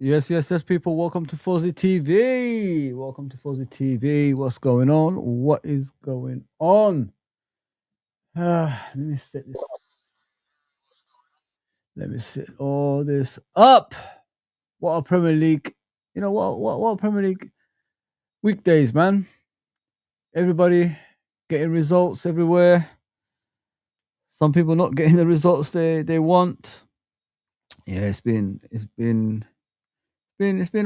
Yes, people. Welcome to Fozi TV. Welcome to Fozi TV. What's going on? What is going on? Let me set this. Let me set all this up. What a Premier League. You know what a Premier League weekdays, man. Everybody getting results everywhere. Some people not getting the results they want. Yeah, it's been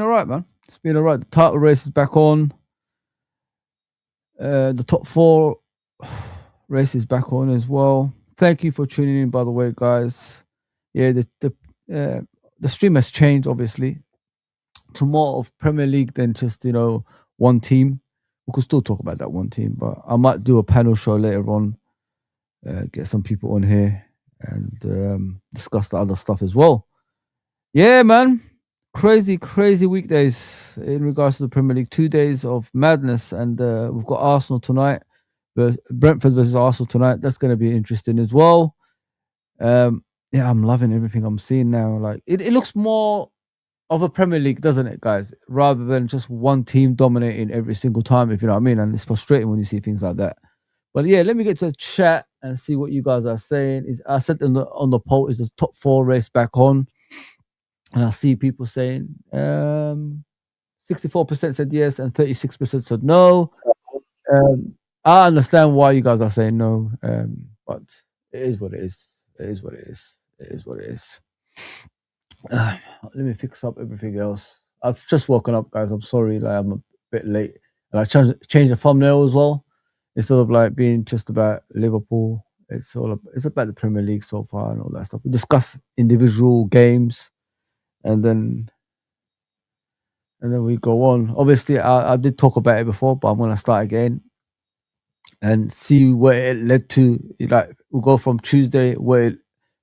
all right, man. It's been all right. The title race is back on. The top four races back on as well. Thank you for tuning in, by the way, guys. Yeah, the stream has changed, obviously, to more of Premier League than just one team. We could still talk about that one team, but I might do a panel show later on, get some people on here and discuss the other stuff as well. Yeah, man. Crazy weekdays in regards to the Premier League. 2 days of madness, and we've got Arsenal tonight. Brentford versus Arsenal tonight. That's going to be interesting as well. Yeah, I'm loving everything I'm seeing now. Like it looks more of a Premier League, doesn't it, guys? Rather than just one team dominating every single time, if you know what I mean. And it's frustrating when you see things like that. But yeah, let me get to the chat and see what you guys are saying. I said on the poll, is the top four race back on? And I see people saying 64% said yes and 36% said no. I understand why you guys are saying no, but it is what it is. It is what it is. It is what it is. Let me fix up everything else. I've just woken up, guys. I'm sorry, like I'm a bit late, and I changed the thumbnail as well. Instead of like being just about Liverpool, it's about the Premier League so far and all that stuff. We discuss individual games, and then we go on. Obviously, I did talk about it before, but I'm gonna start again and see where it led to. Like we'll go from Tuesday where it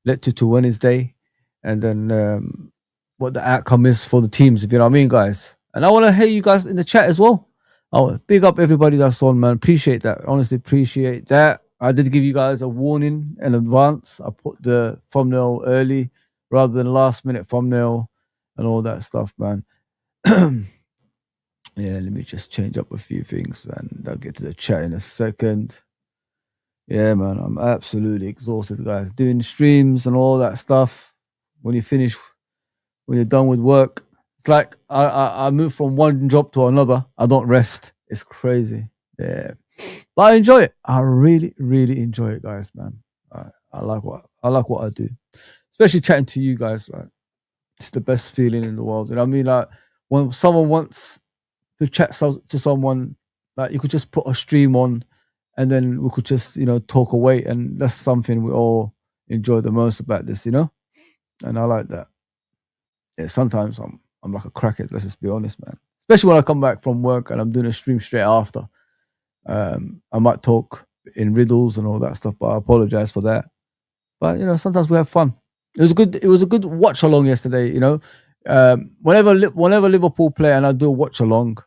led to Wednesday, and then what the outcome is for the teams. If you know what I mean, guys. And I want to hear you guys in the chat as well. Oh, big up everybody that's on, man. Appreciate that. Honestly, appreciate that. I did give you guys a warning in advance. I put the thumbnail early rather than last minute thumbnail and all that stuff, man. Yeah, let me just change up a few things and I'll get to the chat in a second. Yeah, man, I'm absolutely exhausted, guys. Doing streams and all that stuff. When you're done with work, it's like I move from one job to another. I don't rest. It's crazy. Yeah, but I enjoy it. I really enjoy it, guys, man. I like what I do, especially chatting to you guys. Right, it's the best feeling in the world. You know what I mean? Like when someone wants to chat to someone, like you could just put a stream on, and then we could just talk away, and that's something we all enjoy the most about this, and I like that. Yeah, sometimes I'm like a crackhead. Let's just be honest, man. Especially when I come back from work and I'm doing a stream straight after. I might talk in riddles and all that stuff, but I apologize for that. But sometimes we have fun. It was a good watch along yesterday. Whenever Liverpool play and I do a watch along,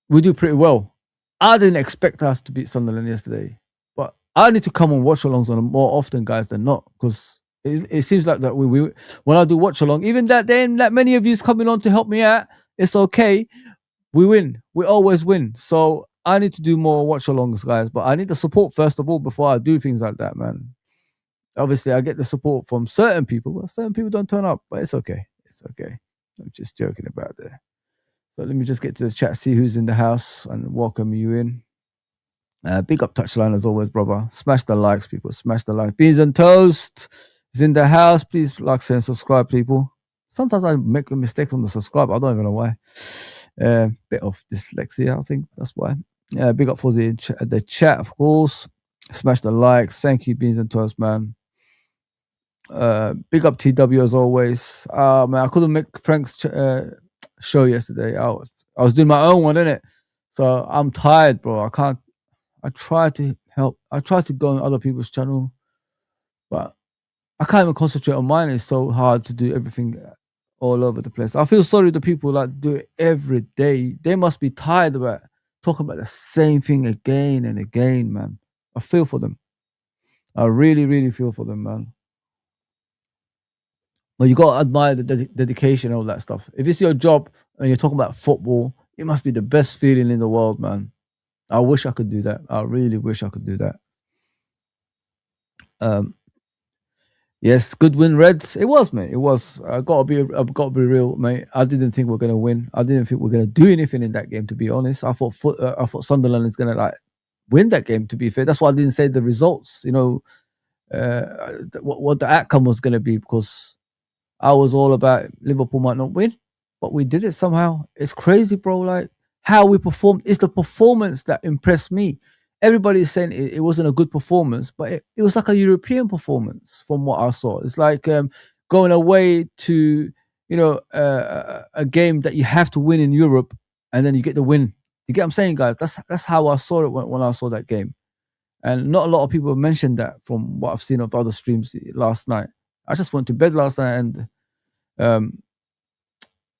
we do pretty well. I didn't expect us to beat Sunderland yesterday, but I need to come on watch alongs on more often, guys, than not, because it seems like that we when I do watch along, even that then that many of you's coming on to help me out, it's okay. We win. We always win. So I need to do more watch alongs, guys. But I need the support first of all before I do things like that, man. Obviously, I get the support from certain people, but certain people don't turn up. But it's okay. It's okay. I'm just joking about that. So let me just get to the chat, see who's in the house, and welcome you in. Big up Touchline as always, brother. Smash the likes, people. Smash the like. Beans and Toast is in the house. Please like, share, and subscribe, people. Sometimes I make mistakes on the subscribe. I don't even know why. Bit of dyslexia, I think that's why. Big up for the chat, of course. Smash the likes. Thank you, Beans and Toast, man. Big up TW as always. Man, I couldn't make Frank's show yesterday. I was doing my own one, innit? So I'm tired, bro. I try to help. I try to go on other people's channel, but I can't even concentrate on mine. It's so hard to do everything all over the place. I feel sorry to people that do it every day. They must be tired about talking about the same thing again and again, man. I feel for them. I really feel for them, man. But you got to admire the dedication and all that stuff. If it's your job and you're talking about football, it must be the best feeling in the world, man. I wish I could do that. I really wish I could do that. Um, yes, good win, Reds. It was, mate. It was. I got to be real, mate. I didn't think we are gonna win. I didn't think we are gonna do anything in that game. To be honest, I thought Sunderland is gonna like win that game. To be fair, that's why I didn't say the results. You know, what the outcome was gonna be, because I was all about Liverpool might not win, but we did it somehow. It's crazy, bro. Like how we performed. It's the performance that impressed me. Everybody is saying it wasn't a good performance, but it was like a European performance from what I saw. It's like going away to a game that you have to win in Europe, and then you get the win. You get what I'm saying, guys? That's how I saw it when I saw that game, and not a lot of people mentioned that from what I've seen of other streams last night. I just went to bed last night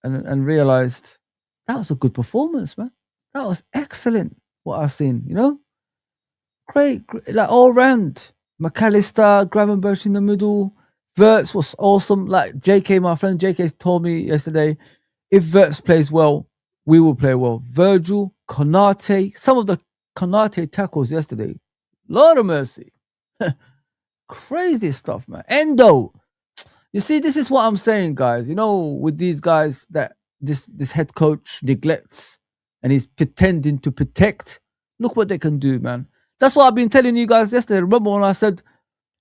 and realized that was a good performance, man. That was excellent what I've seen, Great, like all round. McAllister, Gravenberch in the middle. Wirtz was awesome. Like JK, my friend JK told me yesterday, if Wirtz plays well, we will play well. Virgil, Konate, some of the Konate tackles yesterday. Lord of mercy. Crazy stuff, man. Endo. You see, this is what I'm saying, guys. With these guys that this head coach neglects and he's pretending to protect, look what they can do, man. That's what I've been telling you guys yesterday. Remember when I said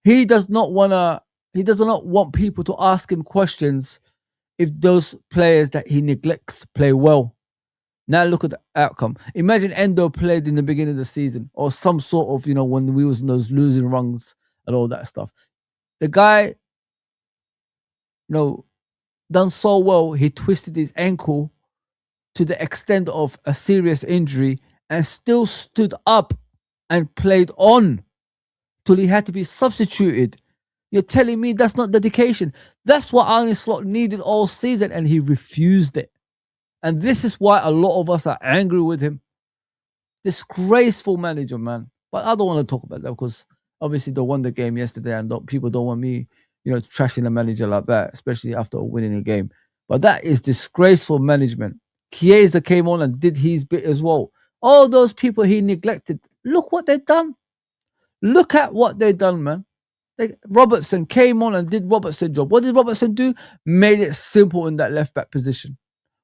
he does not want people to ask him questions if those players that he neglects play well. Now look at the outcome. Imagine Endo played in the beginning of the season, or some sort of, when we was in those losing runs and all that stuff. The guy, done so well, he twisted his ankle to the extent of a serious injury and still stood up and played on till he had to be substituted. You're telling me that's not dedication? That's what Arne Slot needed all season, and he refused it. And this is why a lot of us are angry with him. Disgraceful manager, man. But I don't want to talk about that because obviously they won the game yesterday, and people don't want me, trashing a manager like that, especially after winning a game. But that is disgraceful management. Chiesa came on and did his bit as well. All those people he neglected, look what they've done. Look at what they've done, man. Robertson came on and did Robertson's job. What did Robertson do? Made it simple in that left back position.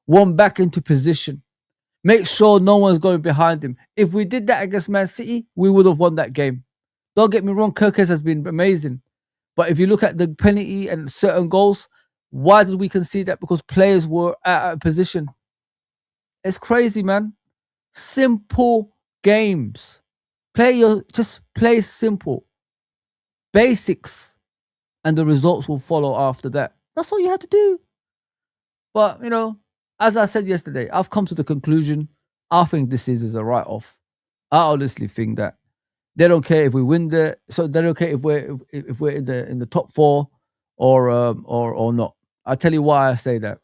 One back into position. Make sure no one's going behind him. If we did that against Man City, we would have won that game. Don't get me wrong, Kirkes has been amazing. But if you look at the penalty and certain goals, why did we concede that? Because players were out of position. It's crazy, man. Simple games. Just play simple. Basics. And the results will follow after that. That's all you had to do. But, as I said yesterday, I've come to the conclusion, I think this is a write-off. I honestly think that they don't care if we win so they don't care if we're in the top four or not. I'll tell you why I say that.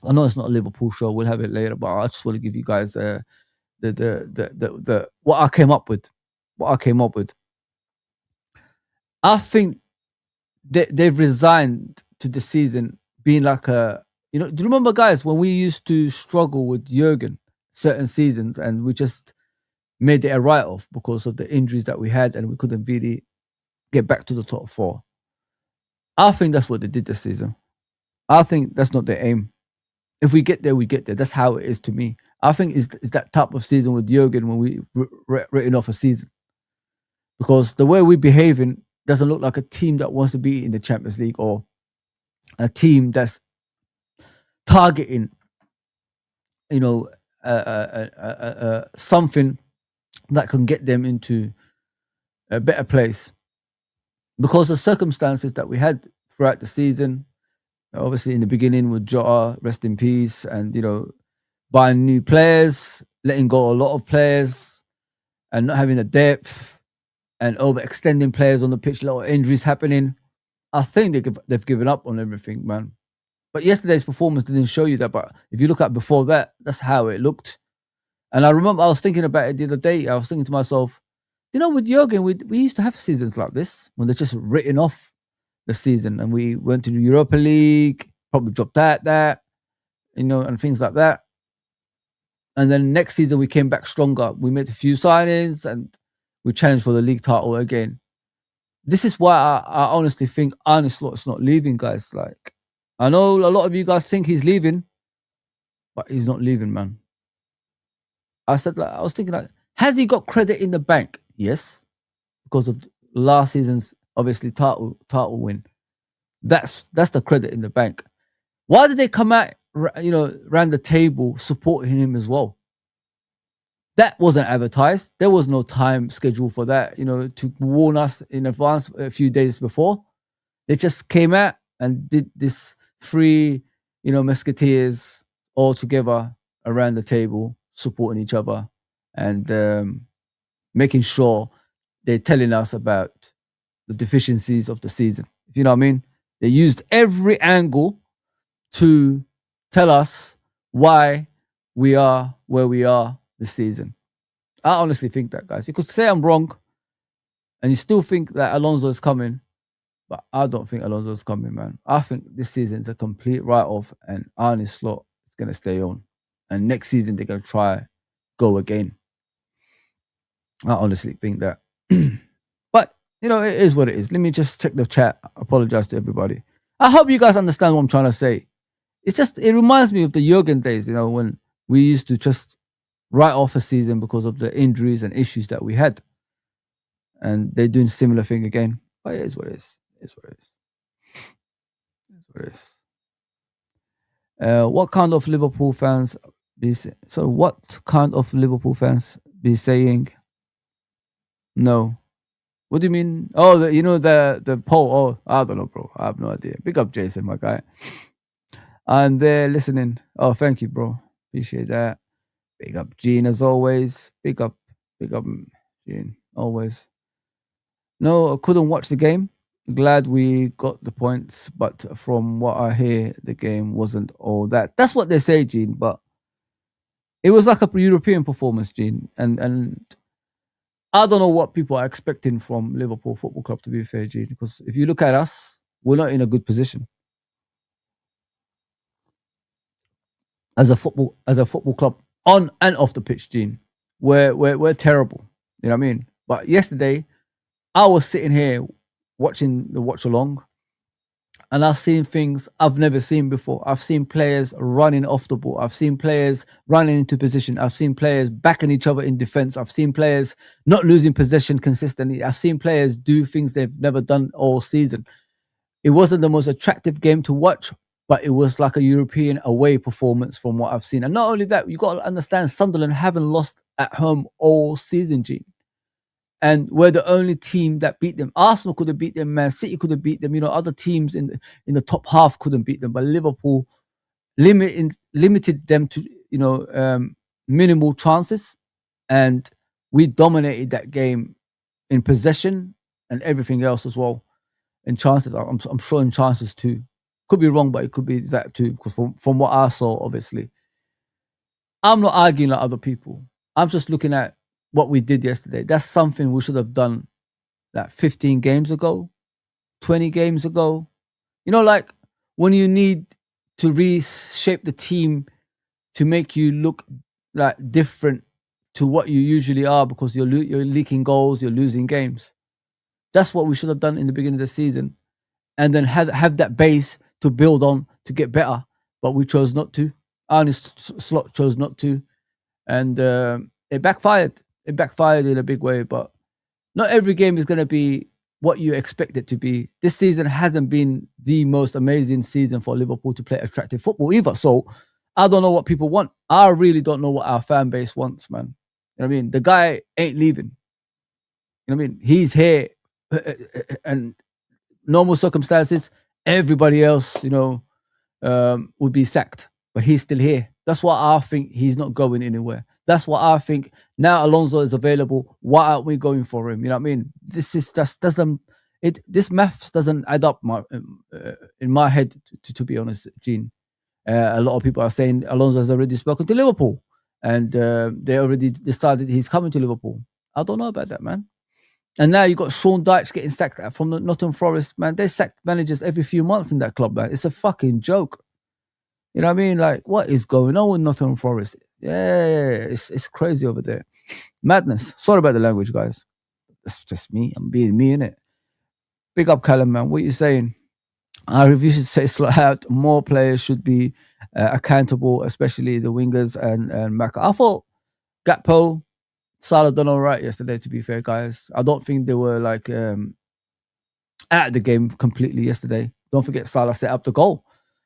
I know it's not a Liverpool show. We'll have it later, but I just want to give you guys the what I came up with. I think they've resigned to the season being like a. Do you remember, guys, when we used to struggle with Jurgen certain seasons and we just made it a write-off because of the injuries that we had and we couldn't really get back to the top four? I think that's what they did this season. I think that's not their aim. If we get there, we get there. That's how it is to me. I think it's that type of season with Jurgen when we written off a season. Because the way we're behaving doesn't look like a team that wants to be in the Champions League or a team that's targeting, something that can get them into a better place. Because the circumstances that we had throughout the season, obviously in the beginning with Jota, rest in peace, and, buying new players, letting go a lot of players, and not having the depth, and overextending players on the pitch, a lot of injuries happening. I think they've given up on everything, man. But yesterday's performance didn't show you that. But if you look at before that, that's how it looked. And I remember I was thinking about it the other day. I was thinking to myself, with Jurgen, we used to have seasons like this when they're just written off. the season, and we went to the Europa League, probably dropped that, and things like that. And then next season we came back stronger. We made a few signings and we challenged for the league title again. This is why I honestly think Arne Slot's not leaving, guys. Like, I know a lot of you guys think he's leaving, but he's not leaving, man. I was thinking, like, has he got credit in the bank? Yes, because of last season's obviously title win. That's the credit in the bank. Why did they come out, around the table supporting him as well? That wasn't advertised. There was no time schedule for that, to warn us in advance a few days before. They just came out and did this three, musketeers all together around the table, supporting each other and making sure they're telling us about the deficiencies of the season. If you know what I mean? They used every angle to tell us why we are where we are this season. I honestly think that, guys. You could say I'm wrong, and you still think that Alonso is coming, but I don't think Alonso is coming, man. I think this season is a complete write-off, and Arne Slot is going to stay on. And next season, they're going to try go again. I honestly think that. But, it is what it is. Let me just check the chat. I apologize to everybody. I hope you guys understand what I'm trying to say. It reminds me of the Jurgen days, when we used to just write off a season because of the injuries and issues that we had. And they're doing similar thing again. But it is what it is. It is what it is. It is what it is. What kind of Liverpool fans what kind of Liverpool fans be saying no? What do you mean? Oh, the poll. Oh, I don't know, bro. I have no idea. Big up, Jason, my guy. And they're listening. Oh, thank you, bro. Appreciate that. Big up, Gene, as always. Big up, Gene, always. No, I couldn't watch the game. Glad we got the points, but from what I hear, the game wasn't all that. That's what they say, Gene, but it was like a European performance, Gene. And I don't know what people are expecting from Liverpool Football Club, to be fair, Gene, because if you look at us, we're not in a good position. As a football club, on and off the pitch, Gene, we're terrible. You know what I mean? But yesterday, I was sitting here watching the watch along, and I've seen things I've never seen before. I've seen players running off the ball. I've seen players running into position. I've seen players backing each other in defense. I've seen players not losing possession consistently. I've seen players do things they've never done all season. It wasn't the most attractive game to watch, but it was like a European away performance from what I've seen. And not only that, you got to understand Sunderland haven't lost at home all season, Gene. And we're the only team that beat them. Arsenal could have beat them, Man City could have beat them. Other teams in the top half couldn't beat them, but Liverpool limited them to minimal chances, and we dominated that game in possession and everything else as well. In chances, I'm sure in chances too. Could be wrong, but it could be that too. Because from what I saw, obviously, I'm not arguing like other people. I'm just looking at what we did yesterday. That's something we should have done like 15 games ago, 20 games ago. Like when you need to reshape the team to make you look like different to what you usually are, because you're leaking goals, you're losing games. That's what we should have done in the beginning of the season, and then have that base to build on to get better. But we chose not to. Arne Slot chose not to, and it backfired. It backfired in a big way, but not every game is going to be what you expect it to be. This season hasn't been the most amazing season for Liverpool to play attractive football either. So I don't know what people want. I really don't know what our fan base wants, man. You know what I mean? The guy ain't leaving. You know what I mean? He's here, and normal circumstances, everybody else, would be sacked, but he's still here. That's why I think he's not going anywhere. That's what I think. Now Alonso is available. Why aren't we going for him? You know what I mean? This maths doesn't add up in my head, to be honest, Gene. A lot of people are saying Alonso has already spoken to Liverpool, and they already decided he's coming to Liverpool. I don't know about that, man. And now you got Sean Dyche getting sacked from the Nottingham Forest, man. They sack managers every few months in that club, man. It's a fucking joke. You know what I mean? Like, what is going on with Nottingham Forest? Yeah, it's crazy over there. Madness. Sorry about the language, guys. It's just me. I'm being me, innit? Big up, Callum, man. What you saying? Our review should say slot out. More players should be accountable, especially the wingers and Mac. I thought Gakpo, Salah done all right yesterday, to be fair, guys. I don't think they were like out of the game completely yesterday. Don't forget Salah set up the goal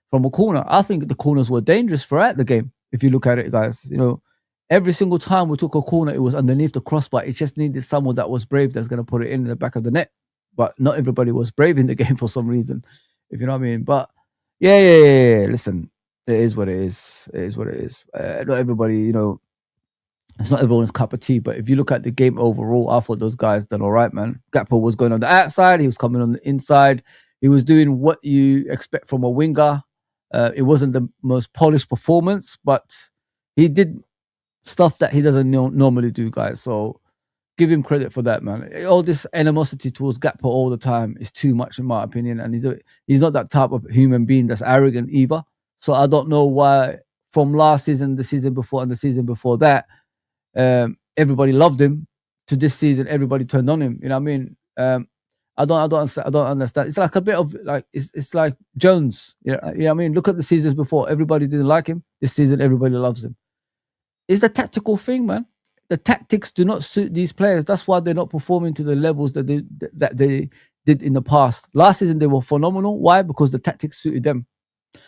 from a corner. I think the corners were dangerous throughout the game. If you look at it, guys, you know, every single time we took a corner, it was underneath the crossbar. It just needed someone that was brave that's going to put it in the back of the net. But not everybody was brave in the game for some reason, if you know what I mean. But yeah. Listen, it is what it is. It is what it is. Not everybody, you know, it's not everyone's cup of tea. But if you look at the game overall, I thought those guys done all right, man. Gakpo was going on the outside. He was coming on the inside. He was doing what you expect from a winger. It wasn't the most polished performance, but he did stuff that he doesn't normally do, guys. So give him credit for that, man. All this animosity towards Gakpo all the time is too much, in my opinion. And he's not that type of human being that's arrogant either. So I don't know why from last season, the season before, and the season before that, everybody loved him. To this season, everybody turned on him. You know what I mean? I don't understand. It's like a bit of like it's like Jones. You know what I mean? Look at the seasons before. Everybody didn't like him. This season, everybody loves him. It's a tactical thing, man. The tactics do not suit these players. That's why they're not performing to the levels that they did in the past. Last season, they were phenomenal. Why? Because the tactics suited them.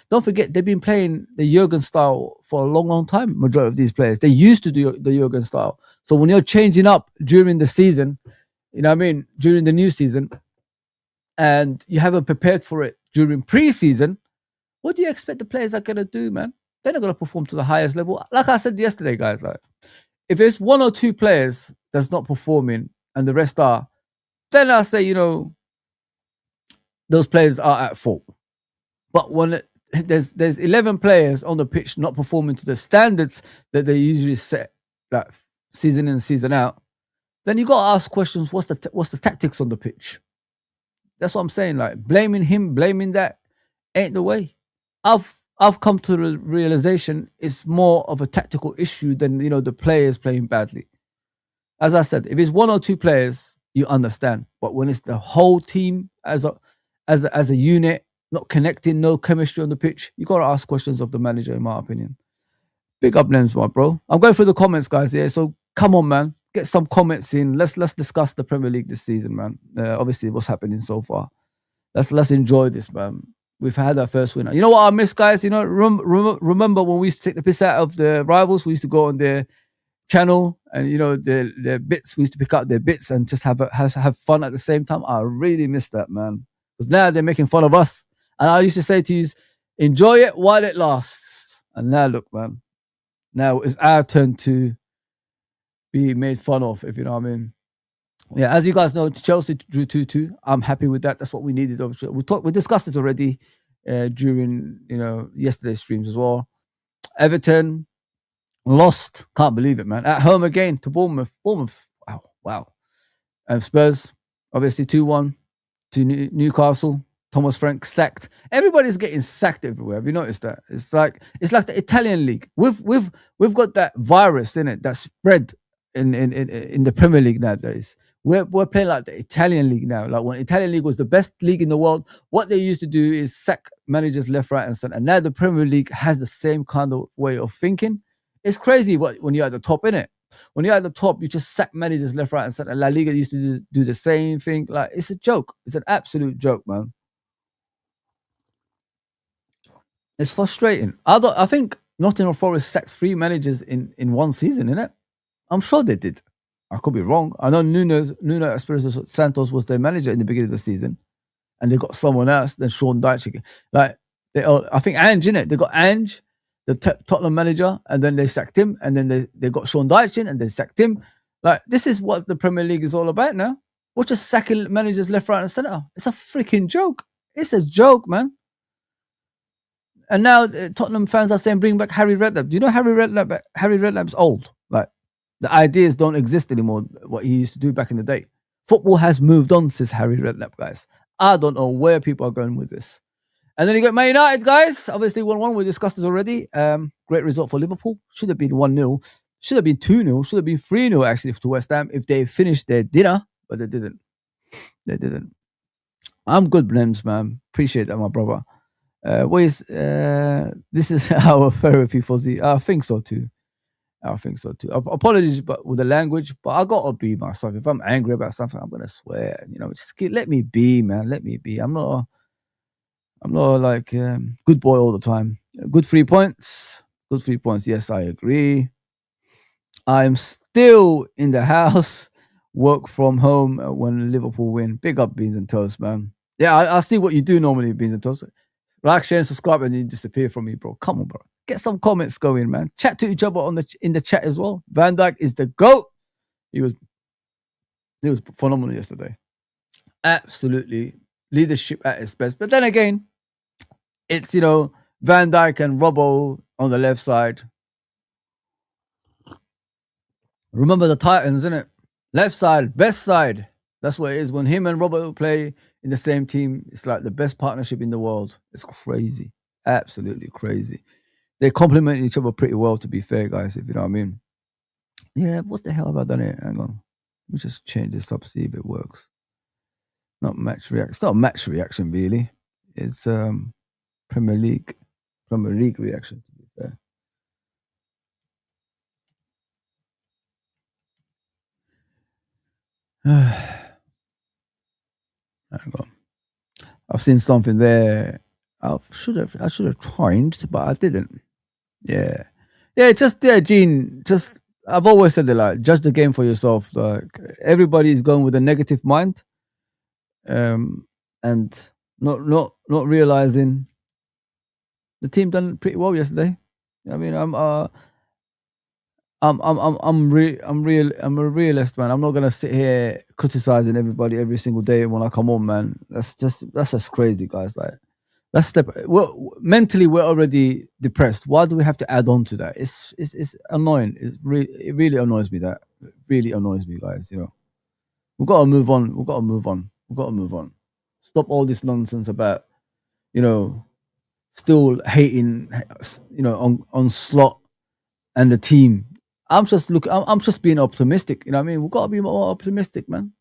Don't forget, they've been playing the Jurgen style for a long, long time, majority of these players. They used to do the Jurgen style. So when you're changing up during the season, you know what I mean, during the new season, and you haven't prepared for it during pre-season, what do you expect the players are going to do, man? They're not going to perform to the highest level. Like I said yesterday, guys, like, if there's one or two players that's not performing and the rest are, then I'll say, you know, those players are at fault. But when there's 11 players on the pitch not performing to the standards that they usually set, like season in and season out, then you got to ask questions. What's the tactics on the pitch? That's what I'm saying. Like, blaming him, blaming that ain't the way. I've come to the realization it's more of a tactical issue than, you know, the players playing badly. As I said, if it's one or two players, you understand. But when it's the whole team as a unit, not connecting, no chemistry on the pitch, you got to ask questions of the manager, in my opinion. Big up names, my bro. I'm going through the comments, guys. Yeah, so come on, man. Get some comments in. Let's discuss the Premier League this season, man. Obviously, what's happening so far. Let's enjoy this, man. We've had our first winner. You know what I miss, guys? You know, remember when we used to take the piss out of the rivals? We used to go on their channel and, you know, their bits. We used to pick out their bits and just have fun at the same time. I really miss that, man. Because now they're making fun of us. And I used to say to you, enjoy it while it lasts. And now look, man. Now it's our turn to be made fun of, if you know what I mean. Yeah, as you guys know, Chelsea drew 2-2. I'm happy with that. That's what we needed. We discussed this already during, you know, yesterday's streams as well. Everton lost. Can't believe it, man. At home again to Bournemouth. Wow. And Spurs, obviously 2-1 to Newcastle. Thomas Frank sacked. Everybody's getting sacked everywhere. Have you noticed that? It's like the Italian league. We've got that virus in it that spread in the Premier League nowadays. We're playing like the Italian league now. Like when Italian league was the best league in the world, what they used to do is sack managers left, right, and center. And now the Premier League has the same kind of way of thinking. It's crazy when you're at the top, innit? When you're at the top, you just sack managers left, right, and center. La Liga used to do the same thing. Like, it's a joke. It's an absolute joke, man. It's frustrating. I think Nottingham Forest sacked 3 managers in one season, innit? I'm sure they did. I could be wrong. I know Nuno Espirito Santos was their manager in the beginning of the season, and they got someone else, then Sean Dyche again. Like, I think Ange, innit? They got Ange, the Tottenham manager, and then they sacked him, and then they got Sean Dyche in, and they sacked him. Like, this is what the Premier League is all about now. We're just sacking managers left, right, and centre. It's a freaking joke. It's a joke, man. And now Tottenham fans are saying, bring back Harry Redknapp. Do you know Harry Redknapp? Harry Redknapp's old. Like, the ideas don't exist anymore, what he used to do back in the day. Football has moved on, says Harry Redknapp, guys. I don't know where people are going with this. And then you got Man United, guys. Obviously, 1-1. We discussed this already. Great result for Liverpool. Should have been 1-0. Should have been 2-0. Should have been 3-0, actually, to West Ham if they finished their dinner. But they didn't. They didn't. I'm good, Blems, man. Appreciate that, my brother. This is our therapy, Fozi. I think so, too. Apologies but with the language, but I gotta be myself. If I'm angry about something, I'm gonna swear. Just let me be, man. Let me be. I'm not like good boy all the time. Good 3 points. Good 3 points. Yes, I agree. I'm still in the house. Work from home when Liverpool win. Big up Beans and Toast, man. Yeah, I see what you do normally, Beans and Toast. Like, share, and subscribe, and you disappear from me, bro. Come on, bro. Get some comments going, man. Chat to each other in the chat as well. Van Dijk is the GOAT. He was phenomenal yesterday. Absolutely. Leadership at its best. But then again, it's, Van Dijk and Robbo on the left side. Remember the Titans, isn't it? Left side, best side. That's what it is. When him and Robbo play in the same team, it's like the best partnership in the world. It's crazy. Absolutely crazy. They complement each other pretty well, to be fair, guys, if you know what I mean. Yeah, what the hell have I done here? Hang on. Let me just change this up, see if it works. Not match reaction. It's not match reaction, really. It's Premier League reaction, to be fair. Hang on. I've seen something there. I should have tried, but I didn't. Yeah. Gene. I've always said that, like, judge the game for yourself. Like, everybody is going with a negative mind, and not realizing the team done pretty well yesterday. I mean, I'm a realist, man. I'm not gonna sit here criticizing everybody every single day when I come on, man. That's just crazy, guys. Like, let's step. Mentally, we're already depressed. Why do we have to add on to that? It's annoying. It really annoys me. That it really annoys me, guys. We've got to move on. We've got to move on. Stop all this nonsense about still hating on Slot and the team. I'm just being optimistic. You know what I mean? We've got to be more optimistic, man.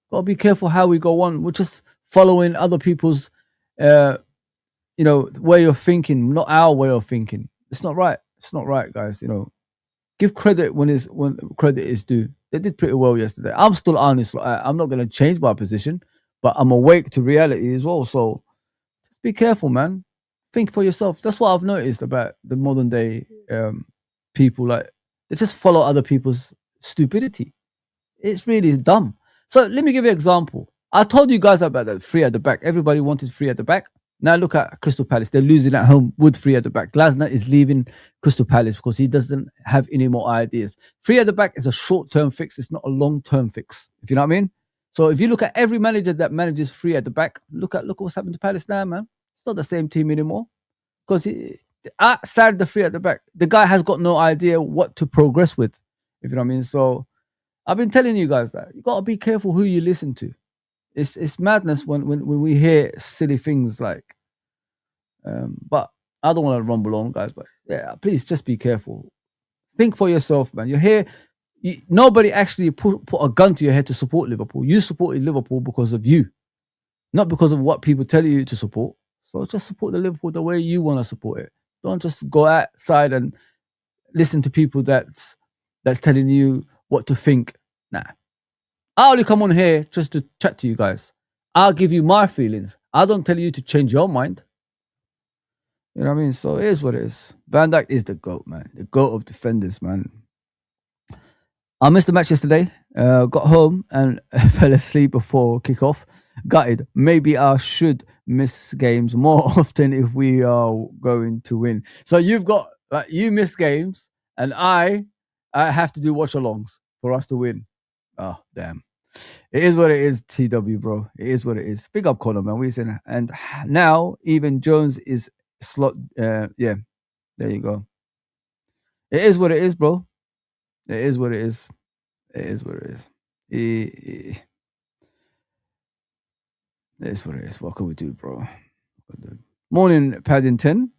Got to be careful how we go on. We're just following other people's way of thinking, not our way of thinking. It's not right. It's not right, guys. Give credit when credit is due. They did pretty well yesterday. I'm still honest. I'm not going to change my position, but I'm awake to reality as well. So just be careful, man. Think for yourself. That's what I've noticed about the modern day people. Like, they just follow other people's stupidity. It's really dumb. So let me give you an example. I told you guys about that 3 at the back. Everybody wanted 3 at the back. Now look at Crystal Palace. They're losing at home with 3 at the back. Glasner is leaving Crystal Palace because he doesn't have any more ideas. 3 at the back is a short-term fix. It's not a long-term fix, if you know what I mean. So if you look at every manager that manages 3 at the back, look what's happened to Palace now, man. It's not the same team anymore. Because outside the 3 at the back, the guy has got no idea what to progress with, if you know what I mean. So I've been telling you guys that you got to be careful who you listen to. It's madness when we hear silly things like, but I don't want to rumble on, guys. But yeah, please just be careful. Think for yourself, man. You're here. Nobody actually put a gun to your head to support Liverpool. You supported Liverpool because of you, not because of what people tell you to support. So just support the Liverpool the way you want to support it. Don't just go outside and listen to people that's telling you what to think. Nah. I only come on here just to chat to you guys. I'll give you my feelings. I don't tell you to change your mind. You know what I mean? So it is what it is. Van Dijk is the GOAT, man. The GOAT of defenders, man. I missed the match yesterday. Got home and fell asleep before kickoff. Gutted. Maybe I should miss games more often if we are going to win. So you miss games, and I have to do watch-alongs for us to win. Oh, damn. It is what it is, TW, bro. It is what it is. Big up, Connor, man. What are you saying? And now even Jones is slot. Yeah, there you go. It is what it is, bro. It is what it is. It is what it is. It's what it is. What can we do, bro? Morning, Paddington.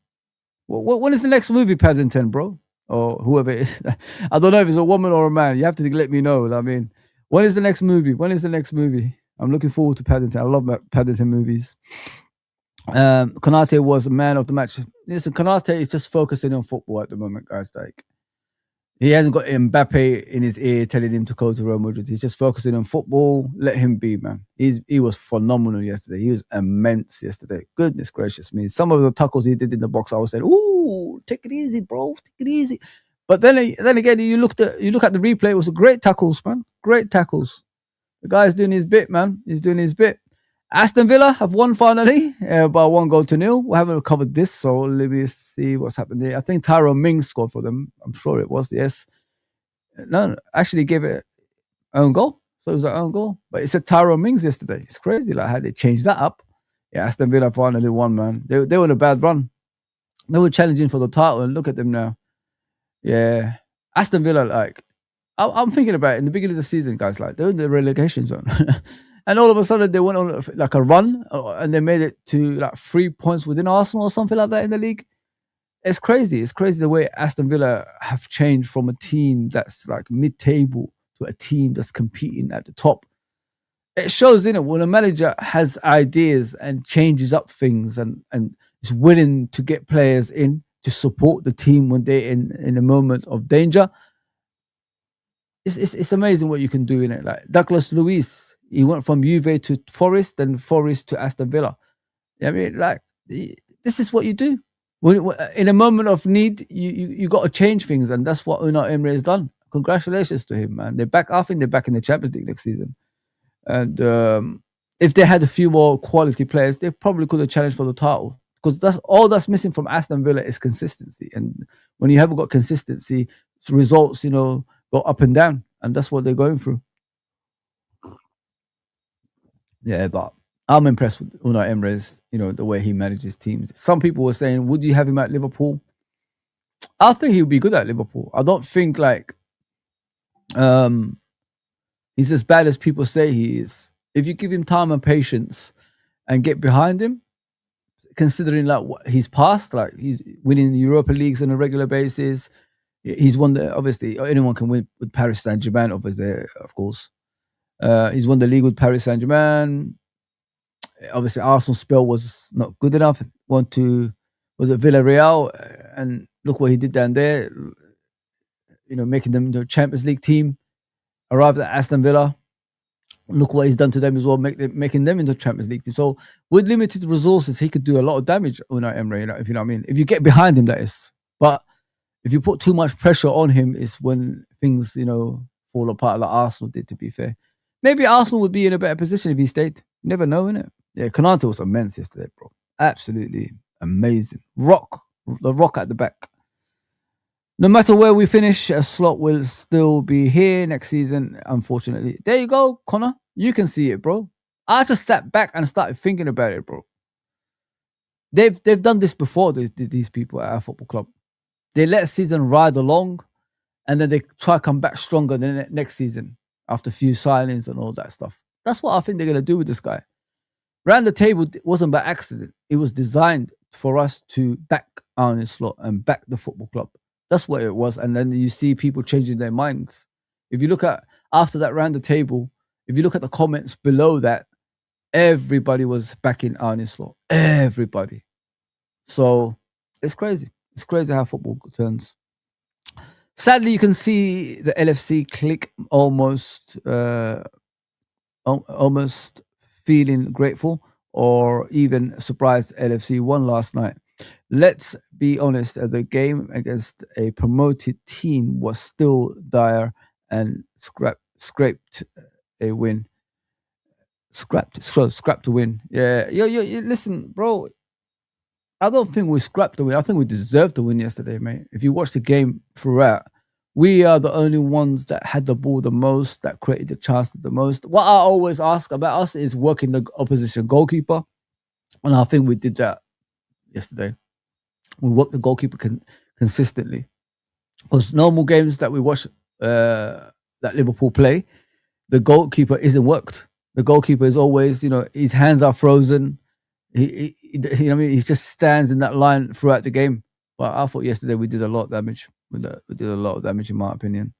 When is the next movie, Paddington, bro? Or whoever it is. I don't know if it's a woman or a man. You have to let me know. I mean, when is the next movie? When is the next movie? I'm looking forward to Paddington. I love Paddington movies. Konate was man of the match. Listen, Konate is just focusing on football at the moment, guys. Like, he hasn't got Mbappe in his ear telling him to go to Real Madrid. He's just focusing on football. Let him be, man. He was phenomenal yesterday. He was immense yesterday. Goodness gracious me. Some of the tackles he did in the box, I was saying, ooh, take it easy, bro. Take it easy. But then again, you look at the replay, it was great tackles, man. Great tackles. The guy's doing his bit, man. He's doing his bit. Aston Villa have won finally by 1-0. We haven't covered this, so let me see what's happened there. I think Tyrone Mings scored for them. I'm sure it was, yes. No, actually gave it own goal. So it was an own goal. But it said Tyrone Mings yesterday. It's crazy like how they changed that up. Yeah, Aston Villa finally won, man. They were in a bad run. They were challenging for the title, and look at them now. Yeah. Aston Villa, like, I'm thinking about it in the beginning of the season, guys, like, they're in the relegation zone. And all of a sudden, they went on like a run, and they made it to like 3 points within Arsenal or something like that in the league. It's crazy. It's crazy the way Aston Villa have changed from a team that's like mid-table to a team that's competing at the top. It shows, in it, when a manager has ideas and changes up things and is willing to get players in to support the team when they're in a moment of danger. It's amazing what you can do in it. Like Douglas Luiz, he went from Juve to Forest, then Forest to Aston Villa. I mean, like, this is what you do. When in a moment of need, you got to change things, and that's what Unai Emery has done. Congratulations to him, man. They're back. I think they're back in the Champions League next season. And if they had a few more quality players, they probably could have challenged for the title. Because that's missing from Aston Villa is consistency. And when you haven't got consistency, results, go up and down, and that's what they're going through. Yeah, but I'm impressed with Unai Emery's, the way he manages teams. Some people were saying, would you have him at Liverpool? I think he would be good at Liverpool. I don't think like he's as bad as people say he is. If you give him time and patience and get behind him, considering like what he's past, like he's winning Europa Leagues on a regular basis. He's won obviously anyone can win with Paris Saint-Germain over there, of course. He's won the league with Paris Saint-Germain. Obviously, Arsenal's spell was not good enough. Was it Villarreal? And look what he did down there. Making them the Champions League team. Arrived at Aston Villa. Look what he's done to them as well, making them into Champions League team. So with limited resources, he could do a lot of damage. Unai Emery, if you know what I mean. If you get behind him, that is. But if you put too much pressure on him, it's when things fall apart, like Arsenal did. To be fair, maybe Arsenal would be in a better position if he stayed. You never know, innit? Yeah, Konate was immense yesterday, bro. Absolutely amazing. The rock at the back. No matter where we finish, a slot will still be here next season, unfortunately. There you go, Connor. You can see it, bro. I just sat back and started thinking about it, bro. They've done this before, these people at our football club. They let a season ride along, and then they try to come back stronger than next season after a few signings and all that stuff. That's what I think they're going to do with this guy. Round the table wasn't by accident. It was designed for us to back Arne Slot and back the football club. That's what it was. And then you see people changing their minds. If you look at, after that round the table, if you look at the comments below that, everybody was backing Arne Slot. Everybody. So it's crazy. It's crazy how football turns. Sadly, you can see the LFC click almost feeling grateful or even surprised LFC won last night. Let's be honest, the game against a promoted team was still dire and scraped a win. Scrapped a win. Yeah. Listen, bro. I don't think we scrapped the win. I think we deserved the win yesterday, mate. If you watch the game throughout, we are the only ones that had the ball the most, that created the chances the most. What I always ask about us is working the opposition goalkeeper. And I think we did that yesterday. We worked the goalkeeper consistently. Because normal games that we watch that Liverpool play, the goalkeeper isn't worked. The goalkeeper is always, his hands are frozen. I mean, he just stands in that line throughout the game. But I thought yesterday we did a lot of damage. We did a lot of damage, in my opinion.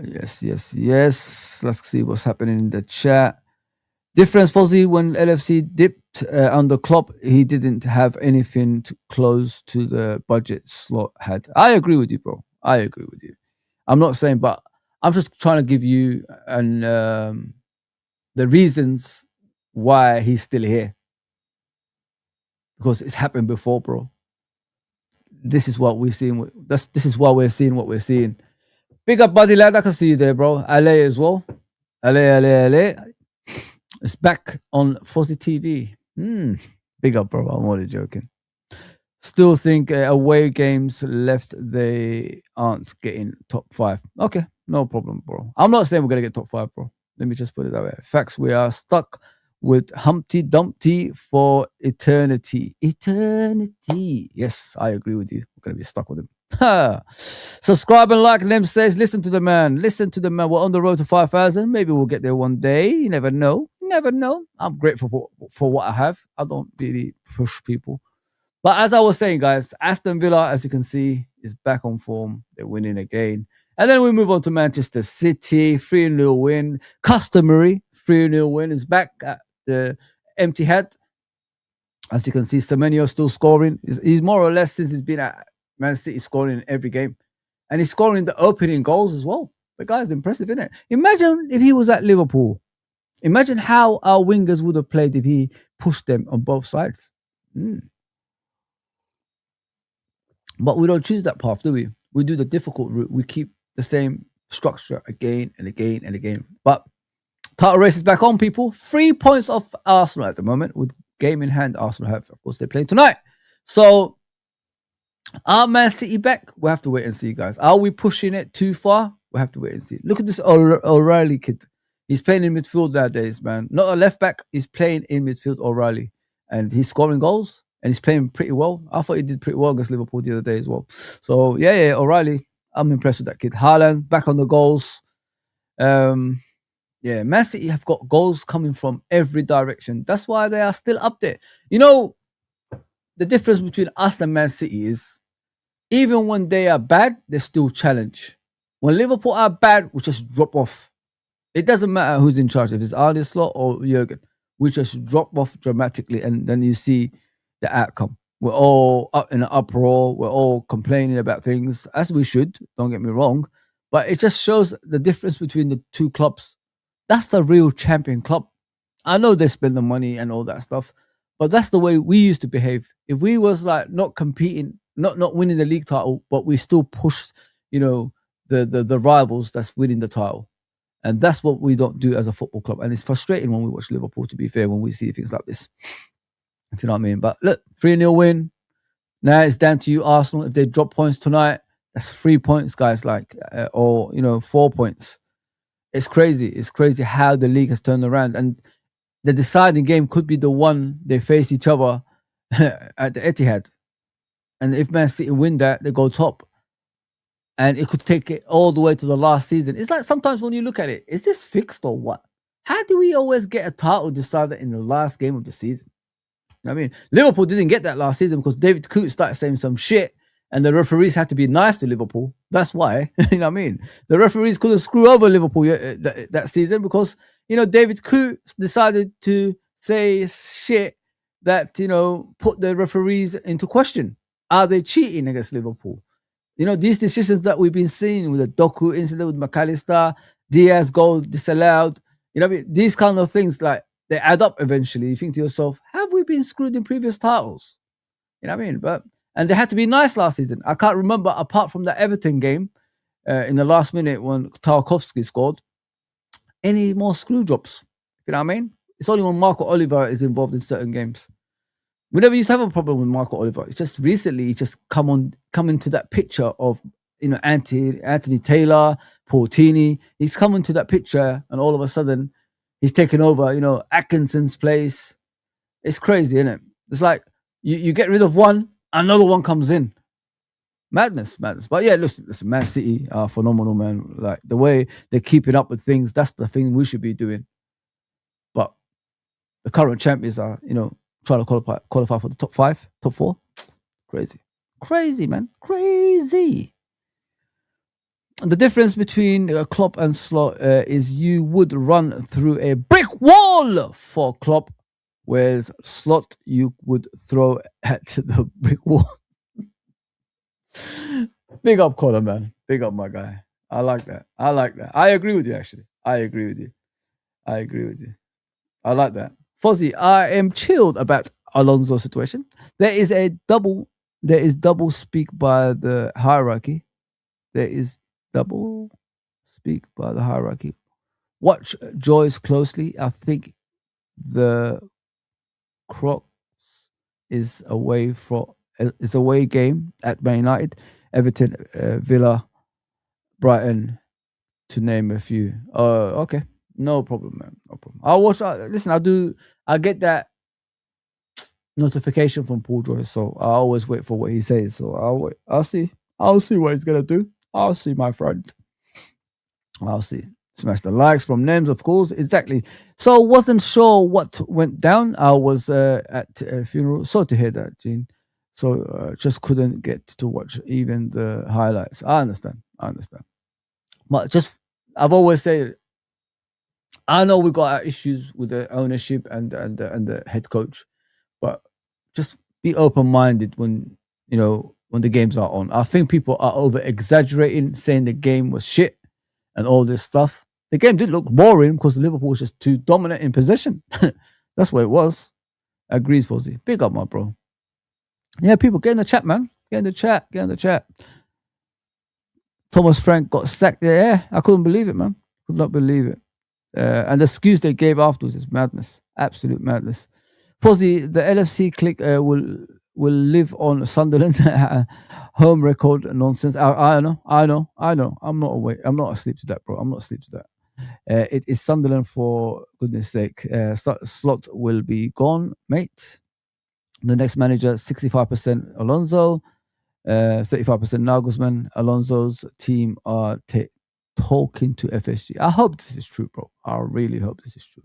Yes, yes, yes. Let's see what's happening in the chat. Difference, Fozi, when LFC dipped under Klopp, he didn't have anything close to the budget slot had. I agree with you, bro. I agree with you. I'm not saying, but I'm just trying to give you the reasons why he's still here. Because it's happened before, bro. This is what we're seeing. This is why we're seeing what we're seeing. Big up, buddy lad. I can see you there, bro. Ale as well. Ale. It's back on Fozi TV. Big up, bro. I'm only joking. Still think away games left, they aren't getting top 5. Okay, no problem, bro. I'm not saying we're going to get top 5, bro. Let me just put it that way. Facts, we are stuck with Humpty Dumpty for eternity. Eternity. Yes, I agree with you. We're going to be stuck with him. Subscribe and like. Lem says, listen to the man. Listen to the man. We're on the road to 5,000. Maybe we'll get there one day. You never know. You never know. I'm grateful for what I have. I don't really push people. But as I was saying, guys, Aston Villa, as you can see, is back on form. They're winning again. And then we move on to Manchester City. 3-0 win. Customary 3-0 win is back at the empty head. As you can see, Semenyo still scoring. He's more or less, since he's been at Man City, scoring in every game. And he's scoring the opening goals as well. The guy's impressive, isn't it? Imagine if he was at Liverpool. Imagine how our wingers would have played if he pushed them on both sides. But we don't choose that path, do we? We do the difficult route. We keep the same structure again and again and again. But title race is back on, people. 3 points off Arsenal at the moment. With game in hand, Arsenal have, of course, they're playing tonight. So, are Man City back? We'll have to wait and see, guys. Are we pushing it too far? We'll have to wait and see. Look at this O'Reilly kid. He's playing in midfield nowadays, man. Not a left back. He's playing in midfield, O'Reilly. And he's scoring goals. And he's playing pretty well. I thought he did pretty well against Liverpool the other day as well. So, yeah, O'Reilly. I'm impressed with that kid. Haaland, back on the goals. Yeah, Man City have got goals coming from every direction. That's why they are still up there. You know, the difference between us and Man City is, even when they are bad, they still challenge. When Liverpool are bad, we just drop off. It doesn't matter who's in charge, if it's Arne Slot or Jurgen. We just drop off dramatically, and then you see the outcome. We're all up in an uproar. We're all complaining about things, as we should. Don't get me wrong. But it just shows the difference between the two clubs. That's the real champion club. I know they spend the money and all that stuff, but that's the way we used to behave. If we was like not competing, not winning the league title, but we still pushed, the rivals that's winning the title. And that's what we don't do as a football club. And it's frustrating when we watch Liverpool, to be fair, when we see things like this. If you know what I mean. But look, 3-0 win. Now it's down to you, Arsenal. If they drop points tonight, that's 3 points, guys, or 4 points. It's crazy. It's crazy how the league has turned around. And the deciding game could be the one they face each other at the Etihad. And if Man City win that, they go top. And it could take it all the way to the last season. It's like sometimes when you look at it, is this fixed or what? How do we always get a title decided in the last game of the season? You know what I mean? Liverpool didn't get that last season because David Coote started saying some shit and the referees had to be nice to Liverpool. That's why. You know what I mean? The referees couldn't screw over Liverpool that season because, David Coote decided to say shit that, put the referees into question. Are they cheating against Liverpool? These decisions that we've been seeing with the Doku incident with McAllister, Diaz goal disallowed, these kind of things, like, they add up eventually. You think to yourself, have we been screwed in previous titles? You know what I mean? And they had to be nice last season. I can't remember, apart from the Everton game in the last minute when Tarkowski scored, any more screw drops. You know what I mean? It's only when Marco Oliver is involved in certain games. We never used to have a problem with Marco Oliver. It's just recently he just come into that picture of Anthony Taylor, Portini. He's come into that picture, and all of a sudden he's taken over. Atkinson's place. It's crazy, isn't it? It's like you get rid of one, another one comes in. Madness, madness. But yeah, listen, Man City are phenomenal, man. Like the way they're keeping up with things, that's the thing we should be doing. But the current champions are, trying to qualify for the top five, top four. Crazy. Crazy, man. Crazy. The difference between Klopp and Slot is you would run through a brick wall for Klopp, whereas Slot you would throw at the brick wall. Big up, Connor, man. Big up, my guy. I like that. I agree with you, actually. I agree with you. I like that. Fozi, I am chilled about Alonso's situation. There is double speak by the hierarchy. Watch Joyce closely. I think the Crocs is away game at Man United, Everton, Villa, Brighton, to name a few. Okay, no problem, man. No problem. I'll watch. Listen, I get that notification from Paul Joyce, so I always wait for what he says. So I'll wait. I'll see what he's gonna do. I'll see, my friend. I'll see. Smash the likes from names, of course. Exactly. So wasn't sure what went down. I was at a funeral. Sorry to hear that, Gene. So just couldn't get to watch even the highlights. I understand. But I've always said, I know we got our issues with the ownership and the head coach, but just be open minded when the games are on. I think people are over exaggerating, saying the game was shit and all this stuff. The game did look boring because Liverpool was just too dominant in possession. That's what it was. Agrees, Fozi. Big up, my bro. Yeah, people, get in the chat, man. Get in the chat. Thomas Frank got sacked. Yeah, I couldn't believe it, man. Could not believe it. And the excuse they gave afterwards is madness. Absolute madness. Fozi, the LFC click will live on Sunderland home record nonsense. I know. I'm not asleep to that, bro. I'm not asleep to that. It is Sunderland, for goodness sake. Slot will be gone, mate. The next manager, 65% Alonso, 35% Nagelsmann. Alonso's team are talking to FSG. I hope this is true, bro. I really hope this is true.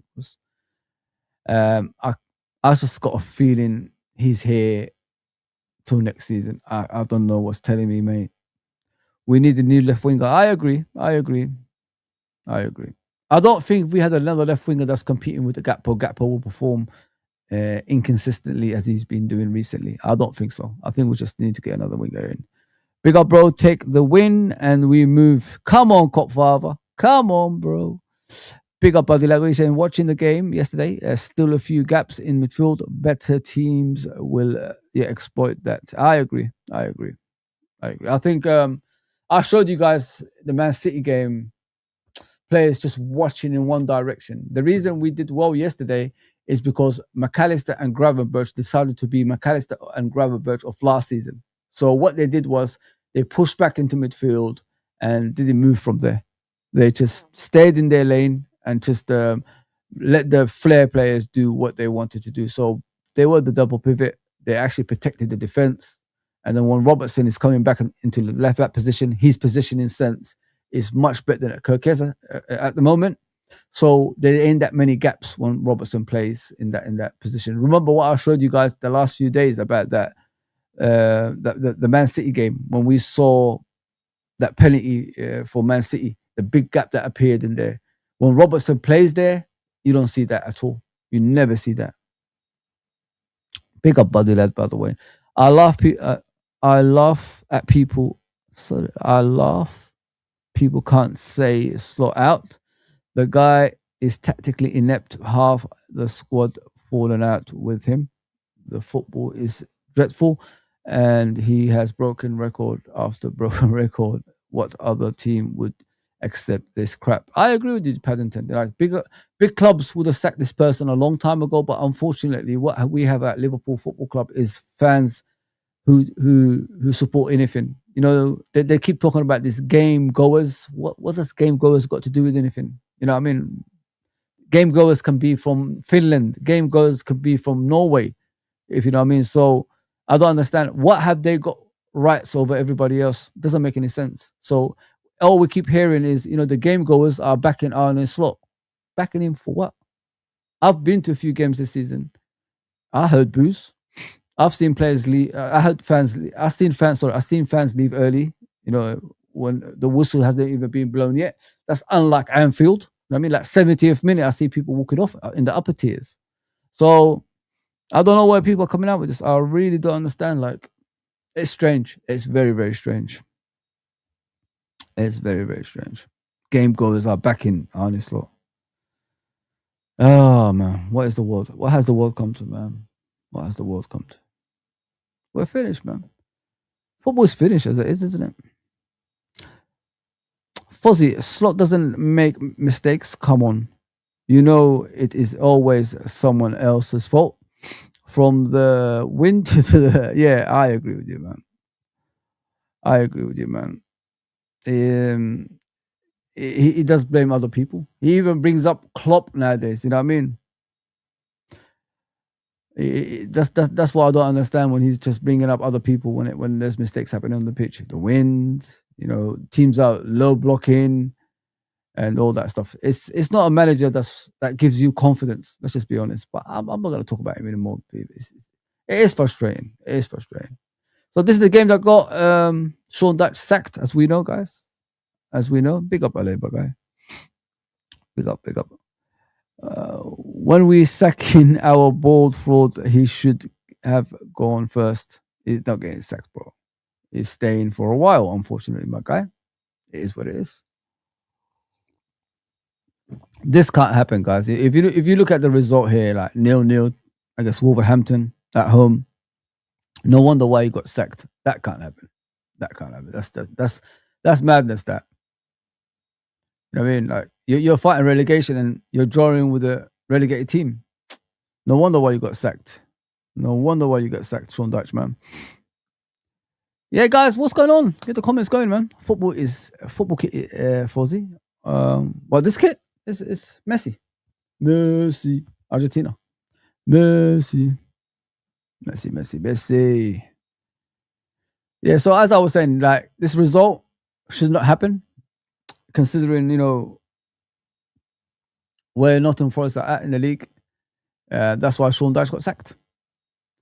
I just got a feeling he's here till next season. I don't know what's telling me, mate. We need a new left winger. I agree. I don't think we had another left winger that's competing with the Gakpo. Gakpo will perform inconsistently as he's been doing recently. I don't think so. I think we just need to get another winger in. Big up, bro. Take the win and we move. Come on, Copfather. Come on, bro. Big up, buddy. Like we said, watching the game yesterday, still a few gaps in midfield. Better teams will exploit that. I agree. I think I showed you guys the Man City game. Players just watching in one direction. The reason we did well yesterday is because McAllister and Gravenberch decided to be McAllister and Gravenberch of last season. So what they did was they pushed back into midfield and didn't move from there. They just stayed in their lane and just let the flair players do what they wanted to do. So they were the double pivot. They actually protected the defense. And then when Robertson is coming back into the left back position, his positioning sense is much better than Kirkeza at the moment. So there ain't that many gaps when Robertson plays in that position. Remember what I showed you guys the last few days about that the Man City game when we saw that penalty for Man City, the big gap that appeared in there. When Robertson plays there, you don't see that at all. You never see that. Big up, buddy lad. By the way, I laugh at people. Sorry, I laugh. People can't say Slot out. The guy is tactically inept. Half the squad fallen out with him. The football is dreadful, and he has broken record after broken record. What other team would accept this crap? I agree with you, Paddington. Like big clubs would have sacked this person a long time ago, but unfortunately, what we have at Liverpool Football Club is fans who support anything. They keep talking about this game goers. What does game goers got to do with anything? You know what I mean? Game goers can be from Finland. Game goers could be from Norway, if you know what I mean. So I don't understand. What have they got rights over everybody else. Doesn't make any sense. So all we keep hearing is, the game goers are backing Arne Slot. Backing him for what? I've been to a few games this season. I heard boos. I've seen players leave. I heard fans. I've seen fans leave early. When the whistle hasn't even been blown yet. That's unlike Anfield. You know what I mean? Like 70th minute, I see people walking off in the upper tiers. So I don't know where people are coming out with this. I really don't understand. Like, it's strange. It's very, very strange. It's very, very strange. Game goers are backing Arne Slot. Oh man, what is the world? What has the world come to, man? What has the world come to? We're finished, man. Football's finished as it is, isn't it? Fozi, Slot doesn't make mistakes. Come on. It is always someone else's fault. From the win to the... Yeah, I agree with you, man. He does blame other people. He even brings up Klopp nowadays. You know what I mean? That's what I don't understand, when he's just bringing up other people when there's mistakes happening on the pitch. The wind, teams are low blocking and all that stuff. It's not a manager that gives you confidence. Let's just be honest. But I'm not going to talk about him anymore. It is frustrating. It is frustrating. So this is the game that got Sean Dyche sacked, as we know, guys. As we know. Big up, Labour guy. Big up. When we sack in our bold fraud, he should have gone first. He's not getting sacked, bro. He's staying for a while, unfortunately, my guy. It is what it is. This can't happen, guys. If you look at the result here, like 0-0 against Wolverhampton at home, no wonder why he got sacked. That can't happen. That's madness. That. You know what I mean? Like, you're fighting relegation and you're drawing with a relegated team. No wonder why you got sacked. Sean Dyche, man. Yeah, guys, what's going on? Get the comments going, man. Football kit, Fozi. Well, this kit is Messi. Argentina. Messi. Yeah, so as I was saying, like, this result should not happen, considering, where Nottingham Forest are at in the league. That's why Sean Dyche got sacked.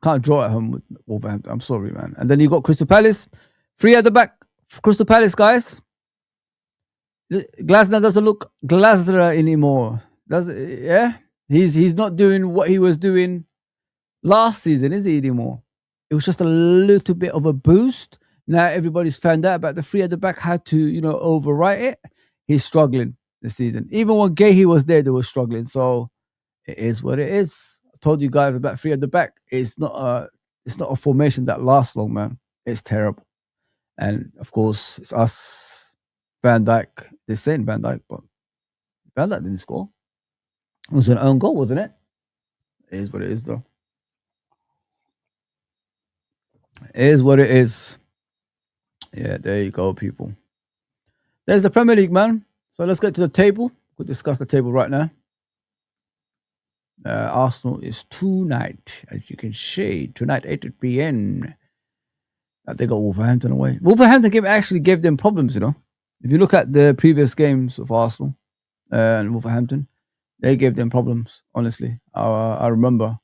Can't draw at home with Wolverhampton. I'm sorry, man. And then you got Crystal Palace. 3 at the back. Crystal Palace, guys. Glasner doesn't look Glasner anymore. Yeah? He's not doing what he was doing last season, is he, anymore? It was just a little bit of a boost. Now everybody's found out about the 3 at the back, how to, overwrite it. He's struggling this season. Even when Gahey was there, they were struggling. So it is what it is. I told you guys about 3 at the back. It's not a formation that lasts long, man. It's terrible. And of course, it's us, Van Dijk. They're saying Van Dijk, but Van Dijk didn't score. It was an own goal, wasn't it? It is what it is, though. It is what it is. Yeah, there you go, people. There's the Premier League, man. So let's get to the table. We'll discuss the table right now. Arsenal is tonight, as you can see. Tonight, 8 p.m. They got Wolverhampton away. Wolverhampton actually gave them problems, If you look at the previous games of Arsenal and Wolverhampton, they gave them problems, honestly. I remember.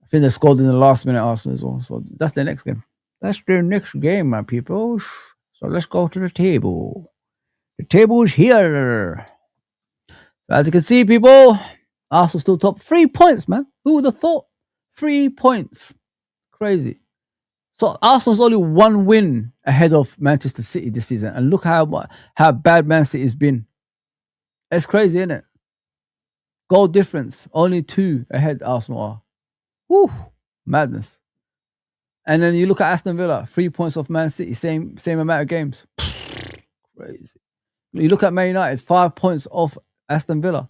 I think they scored in the last minute, Arsenal as well. So that's their next game. That's their next game, my people. So let's go to the table. The table is here. As you can see, people, Arsenal still top. 3 points, man. Who would have thought? 3 points. Crazy. So Arsenal's only 1 win ahead of Manchester City this season. And look how bad Man City has been. It's crazy, isn't it? Goal difference. Only 2 ahead Arsenal are. Woo. Madness. And then you look at Aston Villa. 3 points off Man City. Same amount of games. Crazy. You look at Man United. 5 points off Aston Villa.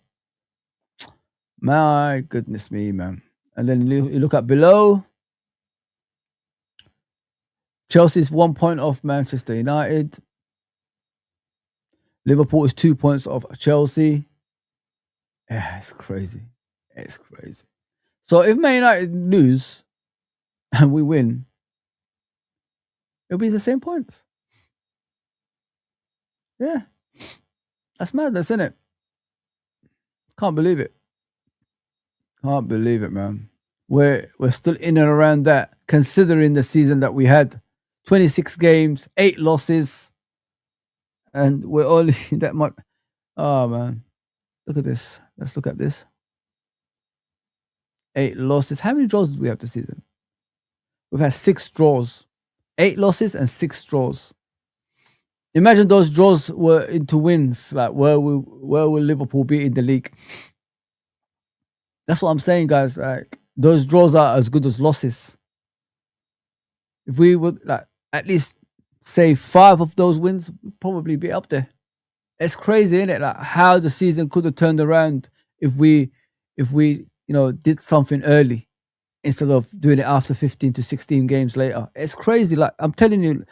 My goodness me, man. And then you look at below. Chelsea's 1 point off Manchester United. Liverpool is 2 points off Chelsea. Yeah, it's crazy. It's crazy. So if Man United lose and we win, It'll be the same points. Yeah. That's madness, isn't it? Can't believe it. Can't believe it, man. We're still in and around that, considering the season that we had. 26 games, 8 losses, and we're only that much. Oh man. Look at this. Let's look at this. 8 losses. How many draws did we have this season? We've had 6 draws. 8 losses and 6 draws. Imagine those draws were into wins. Like where will Liverpool be in the league? That's what I'm saying, guys. Like those draws are as good as losses. If we would like at least say 5 of those wins, we'd probably be up there. It's crazy, isn't it? Like how the season could have turned around if we did something early instead of doing it after 15 to 16 games later. It's crazy. Like I'm telling you,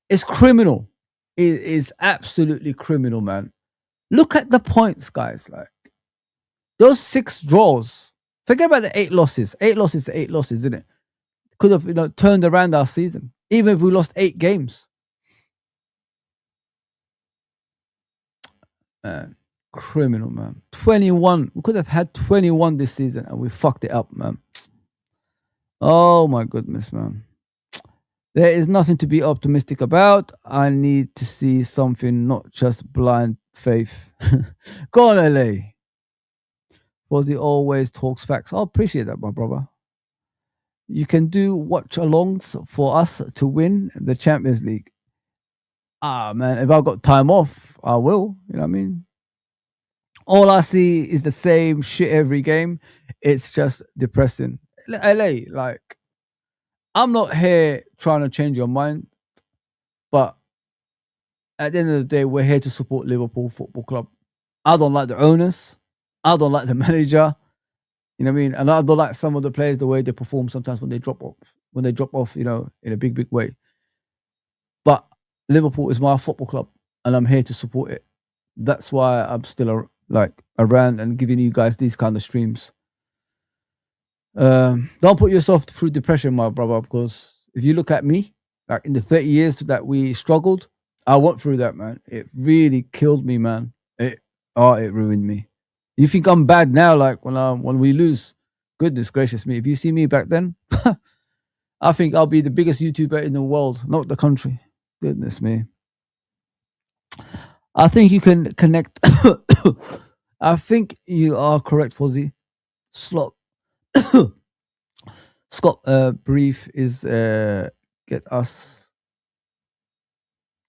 it's criminal. It is absolutely criminal, man. Look at the points, guys. Like those 6 draws. Forget about the 8 losses. 8 losses, 8 losses, isn't it? Could have turned around our season, even if we lost 8 games. Man, criminal, man. 21. We could have had 21 this season, and we fucked it up, man. Oh my goodness, man. There is nothing to be optimistic about. I need to see something, not just blind faith. Go on, LA. Fozi always talks facts. I appreciate that, my brother. You can do watch-alongs for us to win the Champions League. Ah, man, if I've got time off, I will. You know what I mean? All I see is the same shit every game. It's just depressing. LA, like, I'm not here trying to change your mind, but at the end of the day, we're here to support Liverpool Football Club. I don't like the owners. I don't like the manager. You know what I mean? And I don't like some of the players, the way they perform sometimes when they drop off, in a big, big way. But Liverpool is my football club, and I'm here to support it. That's why I'm still around and giving you guys these kind of streams. Don't put yourself through depression, my brother, because if you look at me, like in the 30 years that we struggled, I went through that, man. It really killed me, man. It ruined me. You think I'm bad now, like when we lose? Goodness gracious me. If you see me back then, I think I'll be the biggest YouTuber in the world, not the country. Goodness me. I think you can connect. I think you are correct, Fozi. Scott brief is get us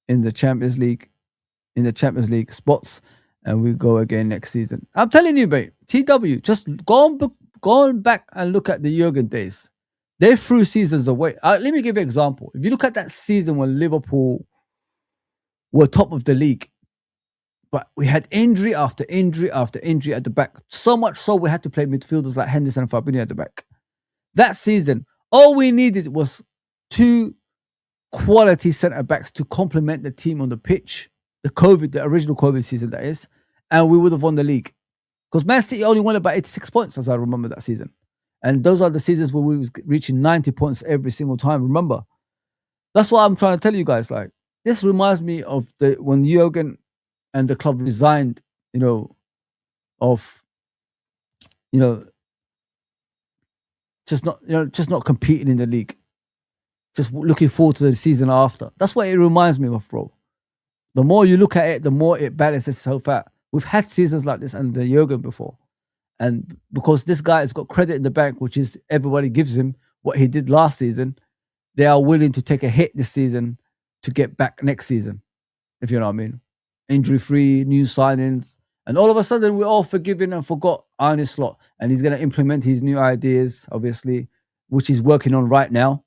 in the Champions League spots, and we go again next season. I'm telling you, mate. TW, just go on back and look at the Jurgen days. They threw seasons away. Let me give you an example. If you look at that season when Liverpool were top of the league, but we had injury after injury after injury at the back. So much so we had to play midfielders like Henderson and Fabinho at the back. That season, all we needed was 2 quality centre-backs to complement the team on the pitch. The original COVID season, that is. And we would have won the league. Because Man City only won about 86 points, as I remember that season. And those are the seasons where we was reaching 90 points every single time, remember? That's what I'm trying to tell you guys. Like, this reminds me of when Jurgen and the club resigned, just not competing in the league, just looking forward to the season after. That's what it reminds me of, bro. The more you look at it, the more it balances itself out. We've had seasons like this under Jurgen before, and because this guy has got credit in the bank, which is everybody gives him what he did last season, they are willing to take a hit this season to get back next season, if you know what I mean. Injury-free, new signings, and all of a sudden we're all forgiven and forgot Arne Slot, and he's going to implement his new ideas, obviously, which he's working on right now.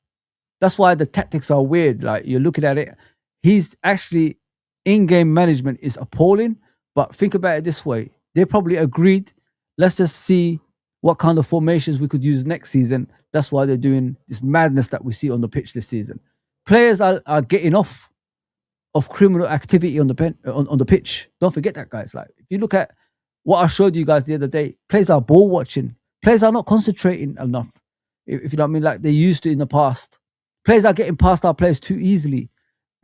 That's why the tactics are weird. Like, you're looking at it, he's actually in-game management is appalling, but think about it this way. They probably agreed, let's just see what kind of formations we could use next season. That's why they're doing this madness that we see on the pitch this season. Players are getting off of criminal activity on the pitch. Don't forget that, guys. Like, if you look at what I showed you guys the other day, players are ball watching. Players are not concentrating enough, if you know what I mean, like they used to in the past. Players are getting past our players too easily.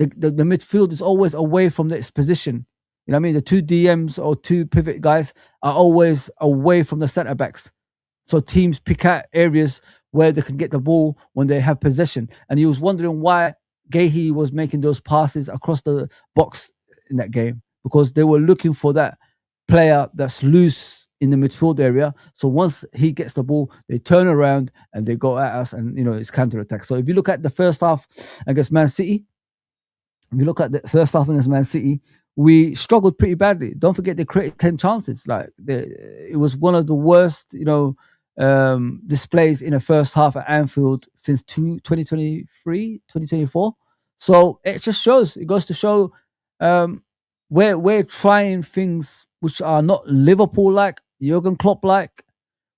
the midfield is always away from its position. You know what I mean? The two DMs or two pivot guys are always away from the centre backs. So teams pick out areas where they can get the ball when they have possession. And he was wondering why Gahey was making those passes across the box in that game, because they were looking for that player that's loose in the midfield area. So once he gets the ball, they turn around and they go at us, and it's counter attack. So if you look at the first half against Man City, we struggled pretty badly. Don't forget they created 10 chances. It was one of the worst, displays in the first half at Anfield since 2023, 2024. So it goes to show we're trying things which are not Liverpool-like, Jurgen Klopp-like.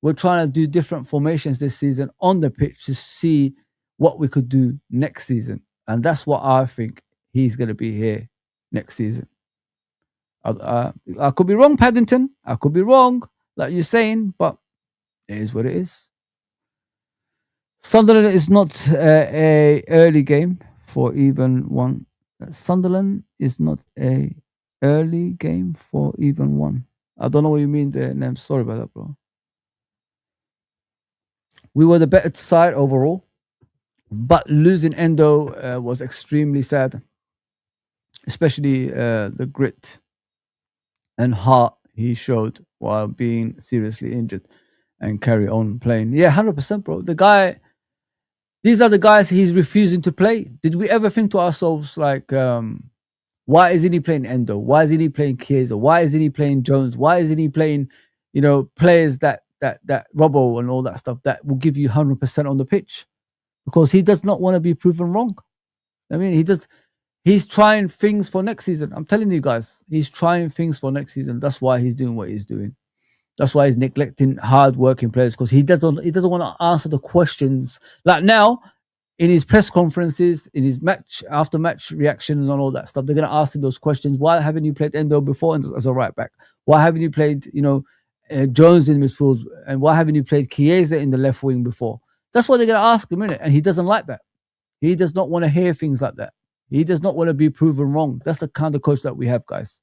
We're trying to do different formations this season on the pitch to see what we could do next season. And that's what I think he's going to be here next season. I could be wrong, Paddington. I could be wrong, like you're saying, but it is what it is. Sunderland is not a early game for even one. Sunderland is not a early game for even one. I don't know what you mean there, Nem. Sorry about that, bro. We were the better side overall, but losing Endo was extremely sad, especially the grit and heart he showed while being seriously injured and carry on playing. Yeah, 100%, bro. These are the guys he's refusing to play. Did we ever think to ourselves, like, why isn't he playing Endo? Why isn't he playing Chiesa? Why isn't he playing Jones? Why isn't he playing, players that Robbo and all that stuff that will give you 100% on the pitch? Because he does not want to be proven wrong. I mean, he's trying things for next season. I'm telling you guys, he's trying things for next season. That's why he's doing what he's doing. That's why he's neglecting hard-working players, because he doesn't want to answer the questions. Like now, in his press conferences, in his after-match reactions and all that stuff, they're going to ask him those questions. Why haven't you played Endo before as a right back? Why haven't you played, Jones in midfield? And why haven't you played Chiesa in the left wing before? That's what they're going to ask him, innit? And he doesn't like that. He does not want to hear things like that. He does not want to be proven wrong. That's the kind of coach that we have, guys.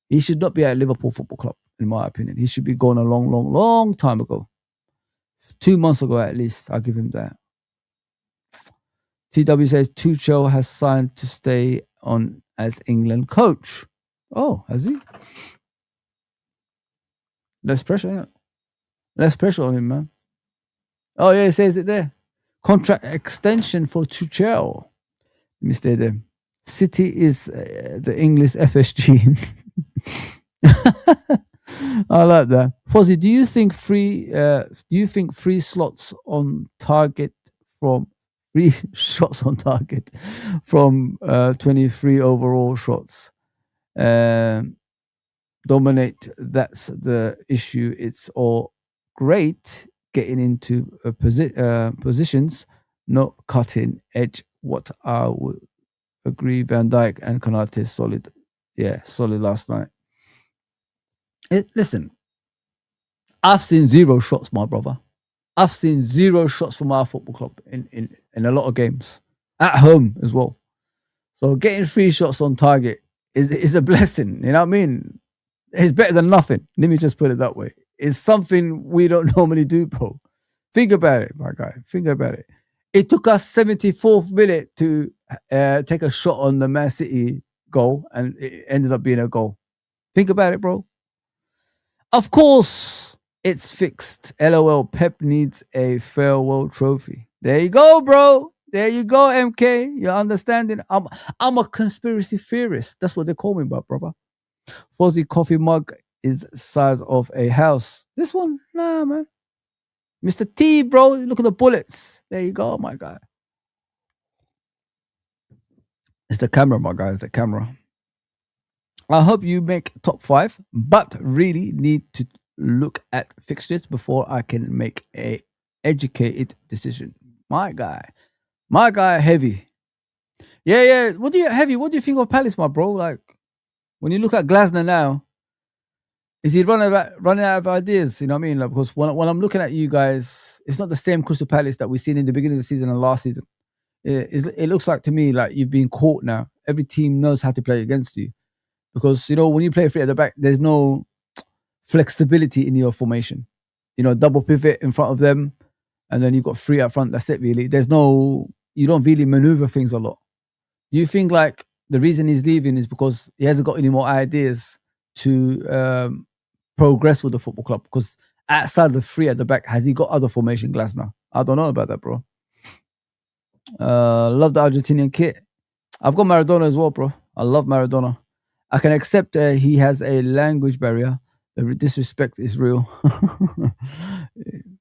He should not be at Liverpool Football Club, in my opinion. He should be gone a long, long, long time ago. 2 months ago, at least. I'll give him that. TW says Tuchel has signed to stay on as England coach. Oh, has he? Less pressure, innit? Less pressure on him, man. Oh, yeah, it says it there. Contract extension for Tuchel. Let me stay there. City is the English FSG. I like that. Fozi, do you think free slots on target from 23 overall shots dominate? That's the issue. It's all great getting into positions, not cutting edge. What I would agree, Van Dijk and Konate solid. Yeah, solid last night. Listen, I've seen 0 shots, my brother. I've seen 0 shots from our football club in a lot of games. At home as well. So getting 3 shots on target is a blessing. You know what I mean? It's better than nothing. Let me just put it that way. It's something we don't normally do, bro. Think about it, my guy. Think about it. It took us 74th minute to take a shot on the Man City goal, and it ended up being a goal. Think about it, bro. Of course, it's fixed. LOL, Pep needs a farewell trophy. There you go, bro. There you go, MK. You're understanding? I'm a conspiracy theorist. That's what they call me, brother. Fozi coffee mug is size of a house. This one? Nah, man. Mr. T, bro. Look at the bullets. There you go, my guy. It's the camera, my guy. It's the camera. I hope you make top 5, but really need to look at fixtures before I can make a educated decision. My guy, heavy. Yeah. What do you think of Palace, my bro? Like, when you look at Glasner now, is he running out of ideas? You know what I mean? Like, because when I'm looking at you guys, it's not the same Crystal Palace that we've seen in the beginning of the season and last season. It looks like to me like you've been caught now every team knows how to play against you. Because, when you play three at the back, there's no flexibility in your formation. Double pivot in front of them, and then you've got three up front. That's it, really. You don't really maneuver things a lot. You think like the reason he's leaving is because he hasn't got any more ideas to progress with the football club? Because outside the three at the back, has he got other formation, Glasner? I don't know about that, bro. Love the Argentinian kit. I've got Maradona as well, bro. I love Maradona. I can accept he has a language barrier. The disrespect is real.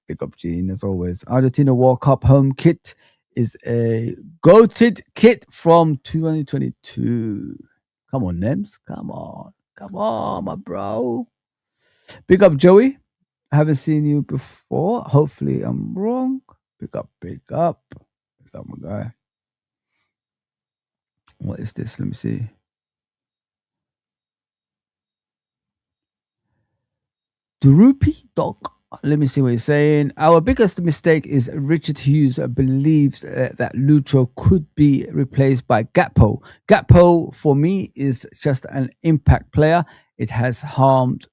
Pick up Gene as always. Argentina World Cup home kit is a goated kit from 2022. Come on, Nems. Come on, my bro. Big up, Joey. I haven't seen you before. Hopefully, I'm wrong. Big up. Big up, my guy. What is this? Let me see. Drupi Dog. Let me see what he's saying. Our biggest mistake is Richard Hughes believes that Lucho could be replaced by Gakpo. Gakpo, for me, is just an impact player. It has harmed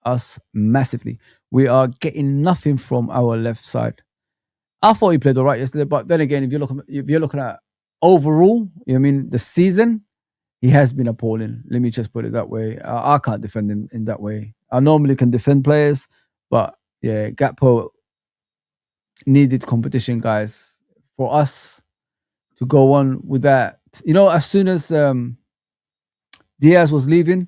us massively. We are getting nothing from our left side. I thought he played all right yesterday, but then again, if you're looking at overall, the season, he has been appalling. Let me just put it that way. I can't defend him in that way. I normally can defend players, but yeah, Gakpo needed competition, guys, for us to go on with that. As soon as Diaz was leaving,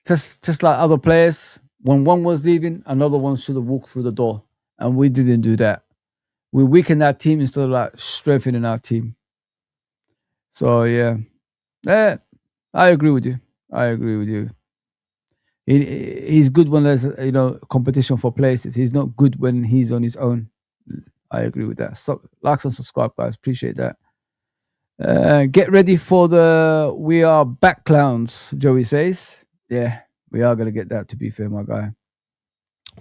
just like other players, when one was leaving, another one should have walked through the door, and we didn't do that. We weakened our team instead of like strengthening our team. So yeah, I agree with you. He's good when there's competition for places. He's not good when he's on his own. I agree with that. So, like and subscribe, guys. Appreciate that. Get ready for the We Are Back clowns, Joey says. Yeah, we are gonna get that, to be fair, my guy.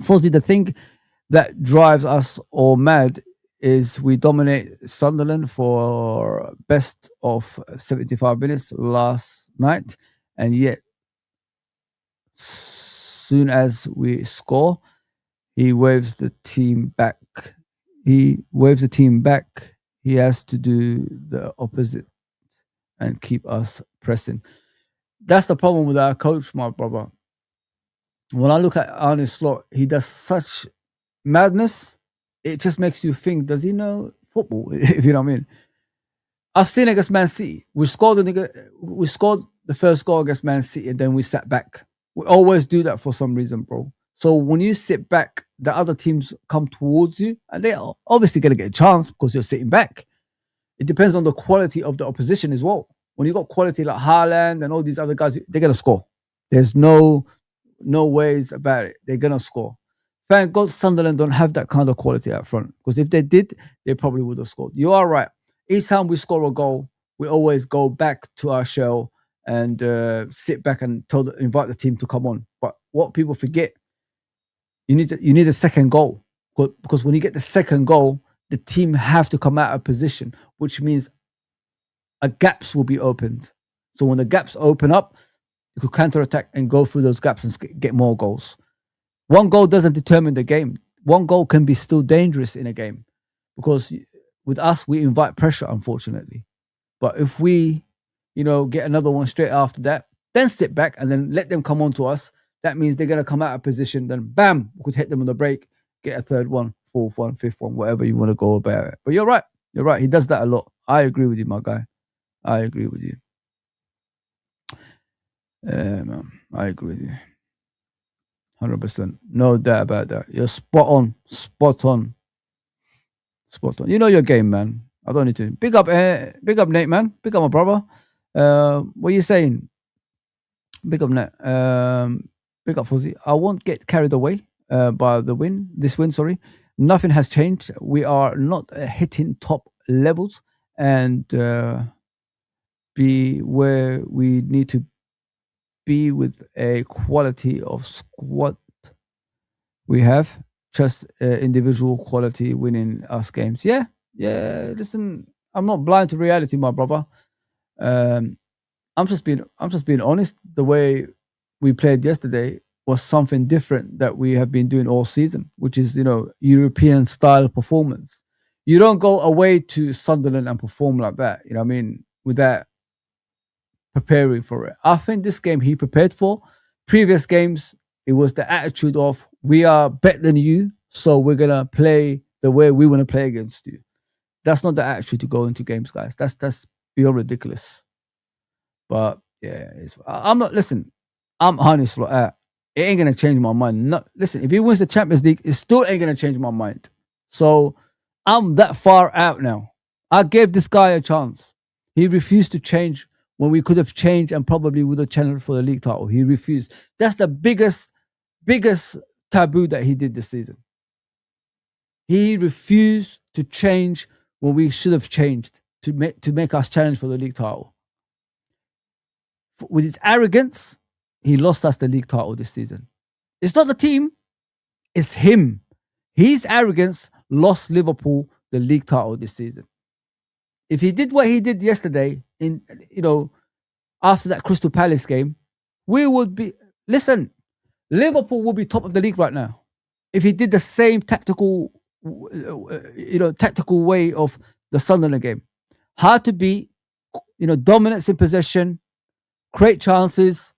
Fozi, the thing that drives us all mad is we dominate Sunderland for best of 75 minutes last night, and yet soon as we score, he waves the team back. He has to do the opposite and keep us pressing. That's the problem with our coach, my brother. When I look at Arne Slot, he does such madness. It just makes you think, does he know football? If you know what I mean. I've seen it against Man City. We scored the first goal against Man City, and then we sat back. We always do that for some reason, bro. So when you sit back, the other teams come towards you, and they're obviously going to get a chance because you're sitting back. It depends on the quality of the opposition as well. When you got quality like Haaland and all these other guys, they're going to score. There's no ways about it. They're going to score. Thank God Sunderland don't have that kind of quality up front, because if they did, they probably would have scored. You are right. Each time we score a goal, we always go back to our shell and sit back and invite the team to come on. But what people forget, you need a second goal, because when you get the second goal, the team have to come out of position, which means gaps will be opened. So when the gaps open up, you could counter-attack and go through those gaps and get more goals. One goal doesn't determine the game. One goal can be still dangerous in a game, because with us, we invite pressure, unfortunately. But if we, get another one straight after that, then sit back and then let them come on to us, that means they're going to come out of position. Then bam, we could hit them on the break, get a third one, fourth one, fifth one, whatever you want to go about it. But you're right. He does that a lot. I agree with you, my guy. I agree with you. Man, I agree with you. 100%. No doubt about that. You're spot on. You know your game, man. I don't need to. Big up Nate, man. Big up my brother. What are you saying? Big up Nate. Big up Fozi. I won't get carried away by this win, sorry. Nothing has changed. We are not hitting top levels and be where we need to be with a quality of squad we have. Just individual quality winning us games. Yeah. Listen, I'm not blind to reality, my brother. Um, I'm just being honest. The way we played yesterday was something different that we have been doing all season, which is European style performance. You don't go away to Sunderland and perform like that. You know what I mean? Without preparing for it. I think this game he prepared for. Previous games, it was the attitude of we are better than you, so we're gonna play the way we want to play against you. That's not the attitude to go into games, guys. That's beyond ridiculous. But yeah, I'm not. Listen, I'm honest. It ain't gonna change my mind. Not listen. If he wins the Champions League, it still ain't gonna change my mind. So I'm that far out now. I gave this guy a chance. He refused to change when we could have changed and probably would have challenged for the league title. He refused. That's the biggest taboo that he did this season. He refused to change when we should have changed to make us challenge for the league title. With his arrogance, he lost us the league title this season. It's not the team, it's him. His arrogance lost Liverpool the league title this season. If he did what he did yesterday, after that Crystal Palace game, we would be. Listen, Liverpool will be top of the league right now. If he did the same tactical way of the Sunderland game, hard to beat, dominance in possession, create chances,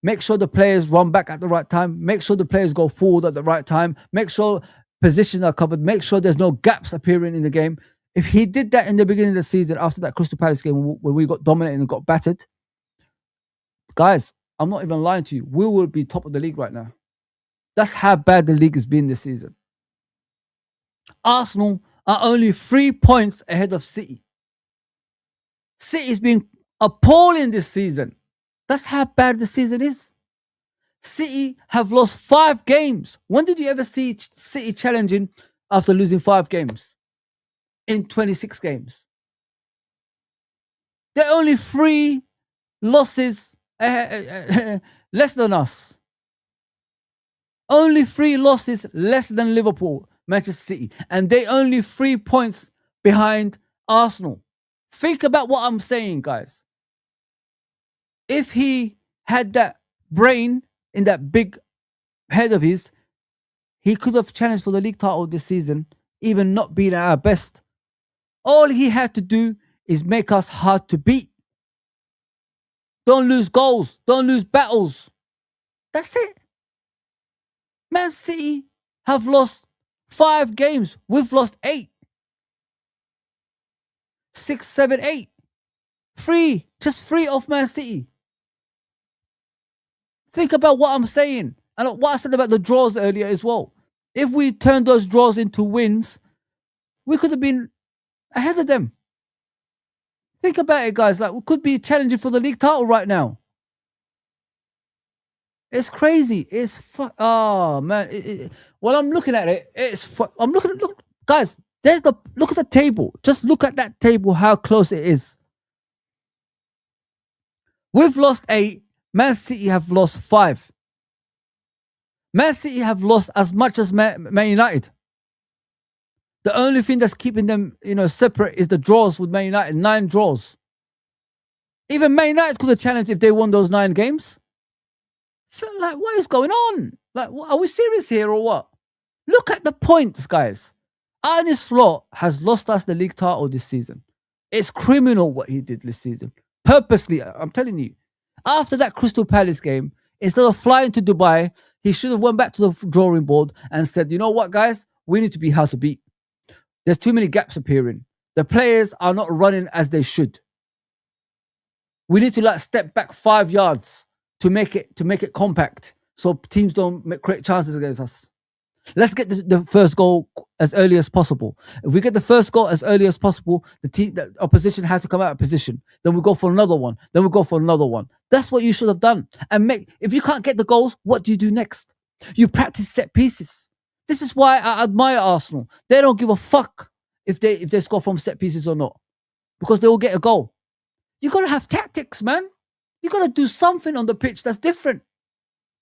make sure the players run back at the right time, make sure the players go forward at the right time, make sure positions are covered, make sure there's no gaps appearing in the game. If he did that in the beginning of the season after that Crystal Palace game when we got dominated and got battered, guys, I'm not even lying to you, we will be top of the league right now. That's how bad the league has been this season. Arsenal are only 3 points ahead of City. City's been appalling this season. That's how bad the season is. City have lost 5 games. When did you ever see City challenging after losing 5 games? In 26 games. They're only 3 losses less than us. Only 3 losses less than Liverpool, Manchester City. And they only 3 points behind Arsenal. Think about what I'm saying, guys. If he had that brain in that big head of his, he could have challenged for the league title this season, even not being at our best. All he had to do is make us hard to beat. Don't lose goals. Don't lose battles. That's it. Man City have lost 5 games. We've lost 8. 6, 7, 8. 3. Just 3 off Man City. Think about what I'm saying. And what I said about the draws earlier as well. If we turned those draws into wins, we could have been ahead of them. Think about it, guys. Like, we could be challenging for the league title right now. It's crazy. Oh man. When I'm looking at it, look, guys. Look at the table. Just look at that table. How close it is. We've lost 8. Man City have lost 5. Man City have lost as much as Man United. The only thing that's keeping them, separate is the draws with Man United. 9 draws. Even Man United could have challenged if they won those 9 games. Like, what is going on? Like, are we serious here or what? Look at the points, guys. Arne Slot has lost us the league title this season. It's criminal what he did this season. Purposely, I'm telling you. After that Crystal Palace game, instead of flying to Dubai, he should have went back to the drawing board and said, you know what, guys? We need to be hard to beat. There's too many gaps appearing. The players are not running as they should. We need to step back 5 yards to make it compact, so teams don't create chances against us. Let's get the first goal as early as possible. If we get the first goal as early as possible, the opposition has to come out of position. Then we go for another one. Then we go for another one. That's what you should have done. And if you can't get the goals, what do you do next? You practice set pieces. This is why I admire Arsenal. They don't give a fuck if they score from set pieces or not, because they will get a goal. You gotta have tactics, man. You gotta do something on the pitch that's different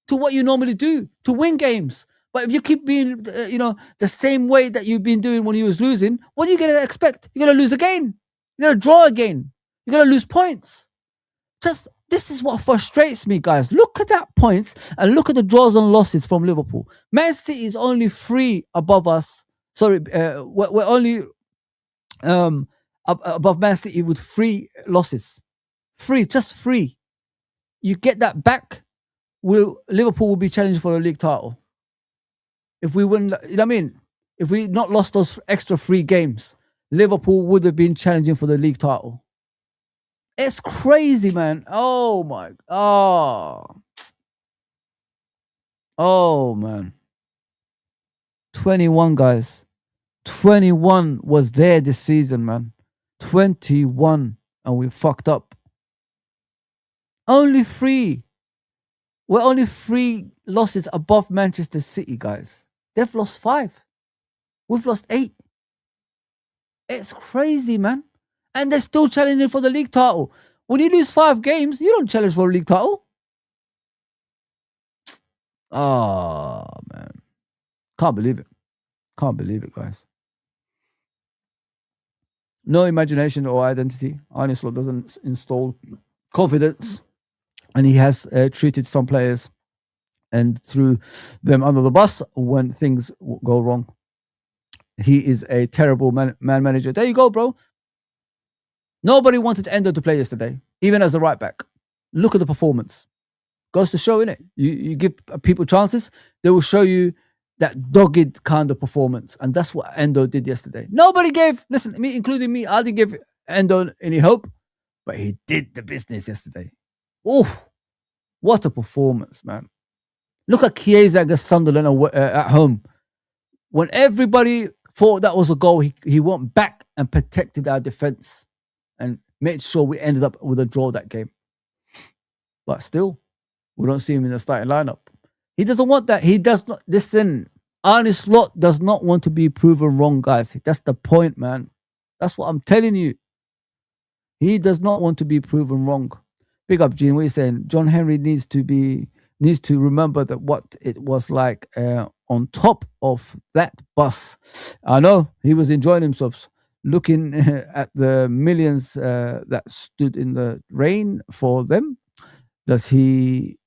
to what you normally do to win games. But if you keep being, the same way that you've been doing when you was losing, what are you going to expect? You're going to lose again. You're gonna draw again. You're gonna lose points. This is what frustrates me, guys. Look at that points and look at the draws and losses from Liverpool. Man City is only 3 above us. Sorry, we're only above Man City with 3 losses. 3, just 3. You get that back, Liverpool will be challenging for a league title. If we win, you know what I mean? If we not lost those extra 3 games, Liverpool would have been challenging for the league title. It's crazy, man. Oh my, oh man. 21, guys. 21 was there this season, man. 21, and we fucked up. Only 3. We're only 3 losses above Manchester City, guys. They've lost 5. We've lost 8. It's crazy, man. And they're still challenging for the league title. When you lose 5 games, you don't challenge for a league title. Oh, man. Can't believe it. Can't believe it, guys. No imagination or identity. Arne Slot doesn't install confidence. And he has treated some players and threw them under the bus when things go wrong. He is a terrible man manager. There you go, bro. Nobody wanted Endo to play yesterday, even as a right back. Look at the performance. Goes to show, innit? You give people chances, they will show you that dogged kind of performance. And that's what Endo did yesterday. Nobody gave, listen, me, including me, I didn't give Endo any hope, but he did the business yesterday. Oh, what a performance, man. Look at Chiesa against Sunderland at home. When everybody thought that was a goal, he went back and protected our defense and made sure we ended up with a draw that game. But still, we don't see him in the starting lineup. He doesn't want that. He does not. Listen, Arne Slot does not want to be proven wrong, guys. That's the point, man. That's what I'm telling you. He does not want to be proven wrong. Big up, Gene. What are you saying? John Henry needs to remember that what it was like on top of that bus. I know he was enjoying himself, looking at the millions that stood in the rain for them. Does he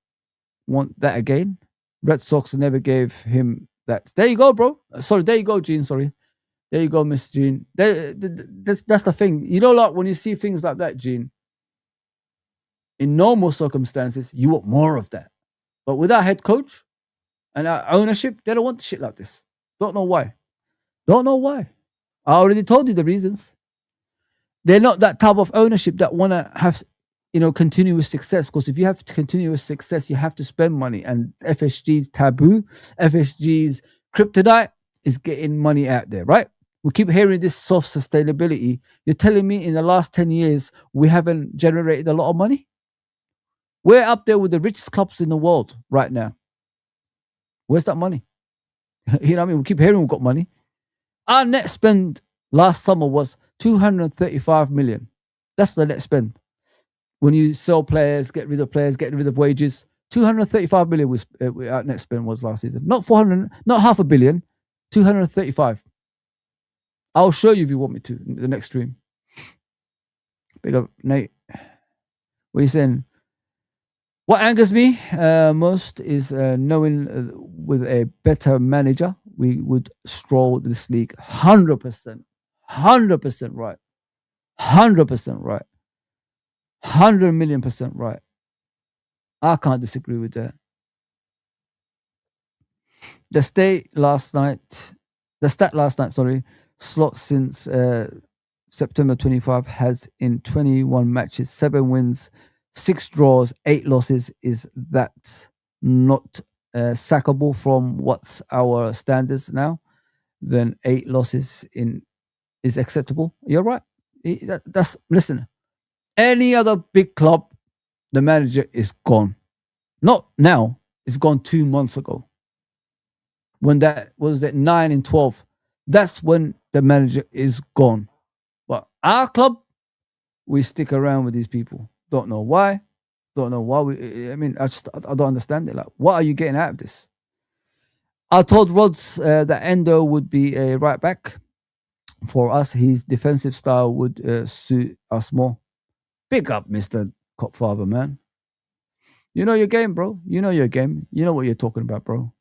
want that again? Red Sox never gave him that. There you go, bro. Sorry, there you go, Gene. Sorry. There you go, Miss Gene. That's the thing. You know, like when you see things like that, Gene, in normal circumstances, you want more of that. But with our head coach and our ownership, they don't want shit like this. Don't know why. Don't know why. I already told you the reasons. They're not that type of ownership that want to have, continuous success. Because if you have continuous success, you have to spend money. And FSG's taboo, FSG's kryptonite is getting money out there, right? We keep hearing this soft sustainability. You're telling me in the last 10 years, we haven't generated a lot of money? We're up there with the richest clubs in the world right now. Where's that money? You know what I mean? We keep hearing we've got money. Our net spend last summer was 235 million. That's the net spend. When you sell players, get rid of players, get rid of wages, 235 million was our net spend was last season. Not 400, not half a billion, 235. I'll show you if you want me to in the next stream. Big up, Nate. What are you saying? What angers me most is knowing with a better manager, we would stroll this league 100%. 100% right. 100% right. 100,000,000% right. I can't disagree with that. The stat last night, Slot since September 25 has in 21 matches, 7 wins, 6 draws, 8 losses. Is that not sackable from what's our standards now? Then 8 losses is acceptable. You're right. Listen. Any other big club, the manager is gone. Not now. It's gone 2 months ago. When that was at 9 and 12, that's when the manager is gone. But our club, we stick around with these people. Don't know why. Don't know why. I don't understand it. Like, what are you getting out of this? I told Rods that Endo would be a right back. For us, his defensive style would suit us more. Big up, Mr. Copfather, man. You know your game, bro. You know your game. You know what you're talking about, bro.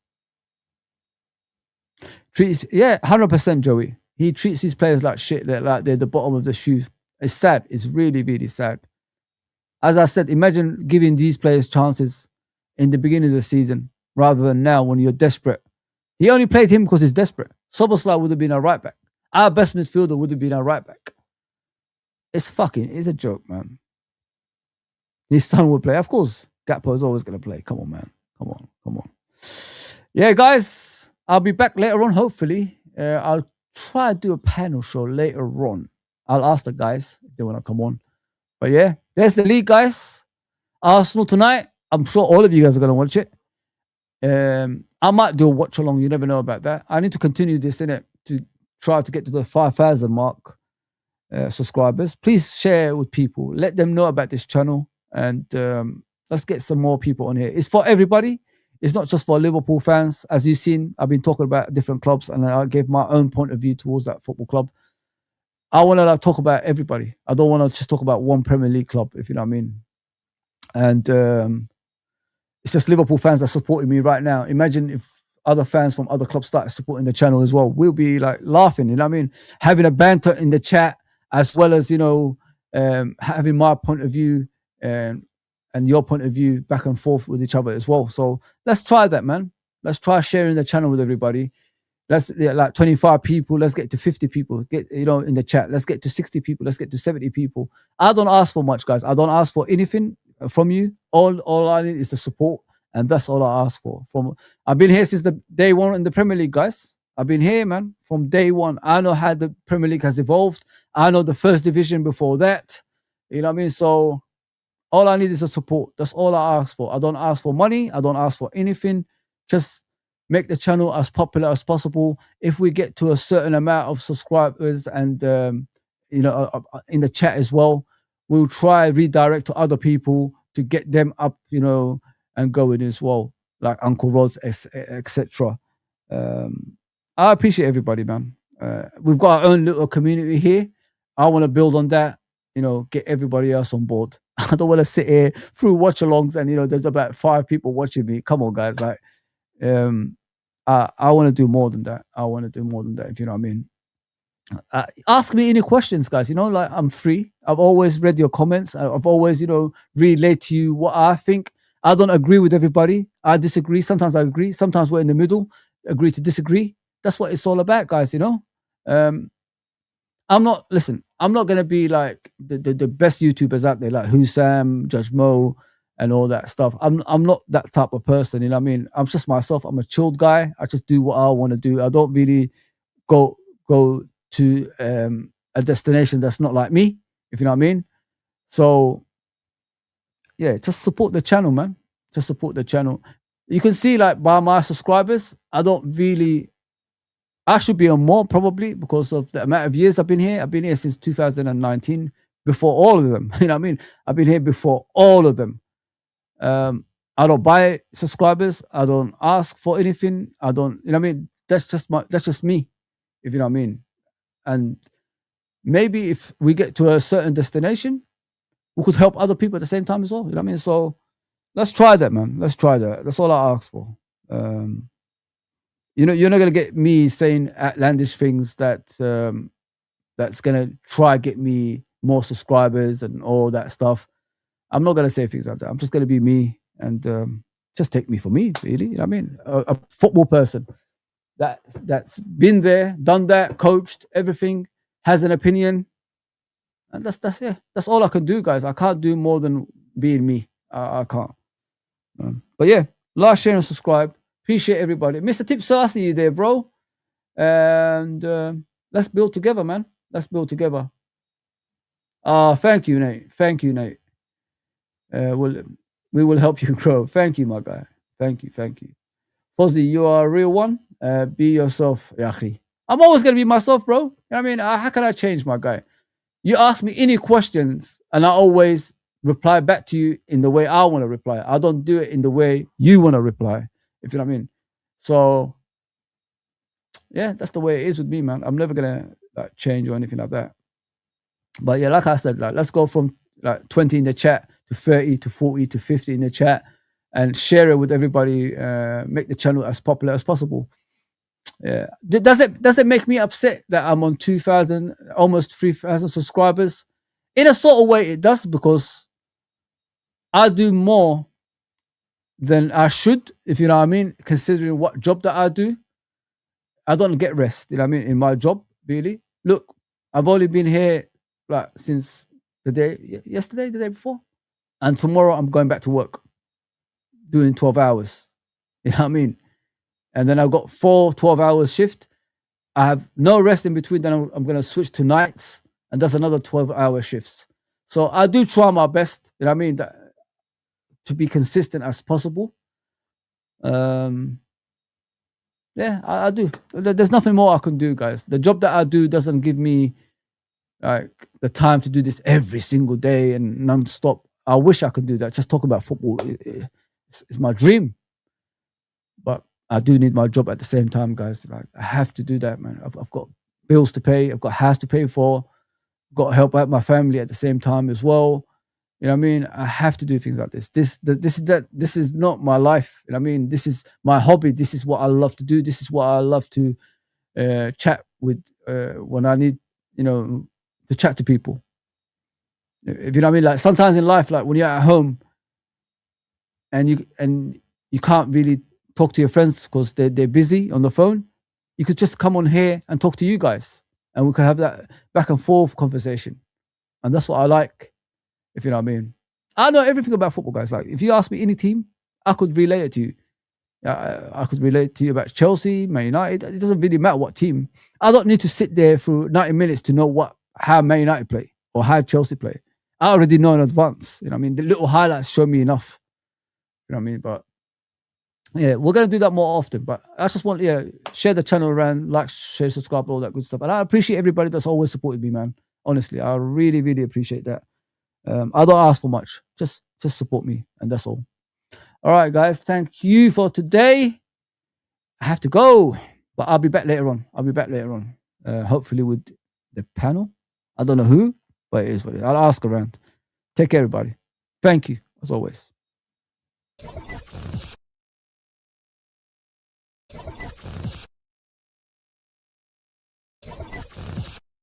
Treats, yeah, 100%, Joey. He treats his players like shit. Like they're the bottom of the shoe. It's sad. It's really, really sad. As I said, imagine giving these players chances in the beginning of the season rather than now when you're desperate. He only played him because he's desperate. Soboslai would have been a right back. Our best midfielder would have been a right back. It's a joke, man. His son would play. Of course, Gakpo is always going to play. Come on, man. Come on. Yeah, guys, I'll be back later on, hopefully. I'll try to do a panel show later on. I'll ask the guys if they want to come on. But yeah, there's the league, guys. Arsenal tonight. I'm sure all of you guys are going to watch it. I might do a watch along. You never know about that. I need to continue this, innit, to try to get to the 5,000 mark subscribers. Please share with people. Let them know about this channel. And let's get some more people on here. It's for everybody. It's not just for Liverpool fans. As you've seen, I've been talking about different clubs and I gave my own point of view towards that football club. I want to talk about everybody. I don't want to just talk about one Premier League club, if you know what I mean. And it's just Liverpool fans that are supporting me right now. Imagine if other fans from other clubs started supporting the channel as well. We'll be like laughing, you know what I mean? Having a banter in the chat as well as, having my point of view and your point of view back and forth with each other as well. So let's try that, man. Let's try sharing the channel with everybody. Let's like 25 people. Let's get to 50 people. Get in the chat. Let's get to 60 people. Let's get to 70 people. I don't ask for much, guys. I don't ask for anything from you. All I need is the support, and that's all I ask for. I've been here since the day one in the Premier League, guys. I've been here, man, from day one. I know how the Premier League has evolved. I know the first division before that. You know what I mean? So all I need is a support. That's all I ask for. I don't ask for money. I don't ask for anything. Just make the channel as popular as possible. If we get to a certain amount of subscribers and, in the chat as well, we'll try redirect to other people to get them up, and going as well, like Uncle Rod's, etc. I appreciate everybody, man. We've got our own little community here. I want to build on that, get everybody else on board. I don't want to sit here through watch-alongs and, there's about 5 people watching me. Come on, guys. Like, I want to do more than that. If you know what I mean. Ask me any questions, guys. Like I'm free. I've always read your comments. I've always, relayed to you what I think. I don't agree with everybody. I disagree. Sometimes I agree. Sometimes we're in the middle. Agree to disagree. That's what it's all about, guys. I'm not going to be like the best YouTubers out there, like Husam, Judge Mo, and all that stuff. I'm not that type of person, you know what I mean? I'm just myself. I'm a chilled guy. I just do what I want to do. I don't really go to a destination that's not like me, if you know what I mean. So yeah, just support the channel, man. Just support the channel. You can see, like, by my subscribers, I should be on more probably because of the amount of years I've been here. I've been here since 2019, before all of them. You know what I mean? I've been here before all of them. I don't buy subscribers. I don't ask for anything. I don't, you know what I mean? That's just me, if you know what I mean. And maybe if we get to a certain destination, we could help other people at the same time as well. You know what I mean? So let's try that, man. Let's try that. That's all I ask for. You're not gonna get me saying outlandish things that's gonna try get me more subscribers and all that stuff. I'm not gonna say things like that. I'm just gonna be me and just take me for me, really. You know what I mean? A football person that's been there, done that, coached everything, has an opinion, and that's it. That's all I can do, guys. I can't do more than being me. I can't. But yeah, like, share, and subscribe. Appreciate everybody. Mr. Tips, I see you there, bro. And let's build together, man. Let's build together. Thank you, Nate. Thank you, Nate. We will help you grow. Thank you, my guy. Thank you. Fozi, you are a real one. Be yourself, Yahi. I'm always going to be myself, bro. You know what I mean? How can I change, my guy? You ask me any questions, and I always reply back to you in the way I want to reply. I don't do it in the way you want to reply, if you know what I mean. So, yeah, that's the way it is with me, man. I'm never going to like change or anything like that. But yeah, like I said, like let's go from like 20 in the chat to 30 to 40 to 50 in the chat, and share it with everybody. Make the channel as popular as possible. Yeah. Does it make me upset that I'm on 2,000, almost 3,000 subscribers? In a sort of way, it does, because I do more than I should, if you know what I mean, considering what job that I do. I don't get rest, you know what I mean, in my job, really. Look, I've only been here like since yesterday, the day before. And tomorrow I'm going back to work, doing 12 hours. You know what I mean? And then I've got 4 12-hour shift. I have no rest in between. Then I'm going to switch to nights, and that's another 12-hour shifts. So I do try my best, you know what I mean, to be consistent as possible. Yeah, I do. There's nothing more I can do, guys. The job that I do doesn't give me like the time to do this every single day and non-stop. I wish I could do that. Just talk about football. It's my dream. But I do need my job at the same time, guys. Like, I have to do that, man. I've got bills to pay. I've got a house to pay for. Got to help out my family at the same time as well. You know what I mean? I have to do things like this. This is not my life. You know what I mean? This is my hobby. This is what I love to do. This is what I love to chat with when I need, to chat to people. If you know what I mean? Like sometimes in life, like when you're at home and you can't really talk to your friends because they're busy on the phone, you could just come on here and talk to you guys, and we could have that back and forth conversation. And that's what I like. If you know what I mean. I know everything about football, guys. Like, if you ask me any team, I could relate it to you. I could relate to you about Chelsea, Man United. It doesn't really matter what team. I don't need to sit there for 90 minutes to know how Man United play or how Chelsea play. I already know in advance. You know what I mean? The little highlights show me enough. You know what I mean? But yeah, we're going to do that more often. But I just want, share the channel around, like, share, subscribe, all that good stuff. And I appreciate everybody that's always supported me, man. Honestly, I really, really appreciate that. I don't ask for much. Just support me, and that's all. All right, guys. Thank you for today. I have to go, but I'll be back later on. Hopefully with the panel. I don't know who, but it is what it is. I'll ask around. Take care, everybody. Thank you, as always.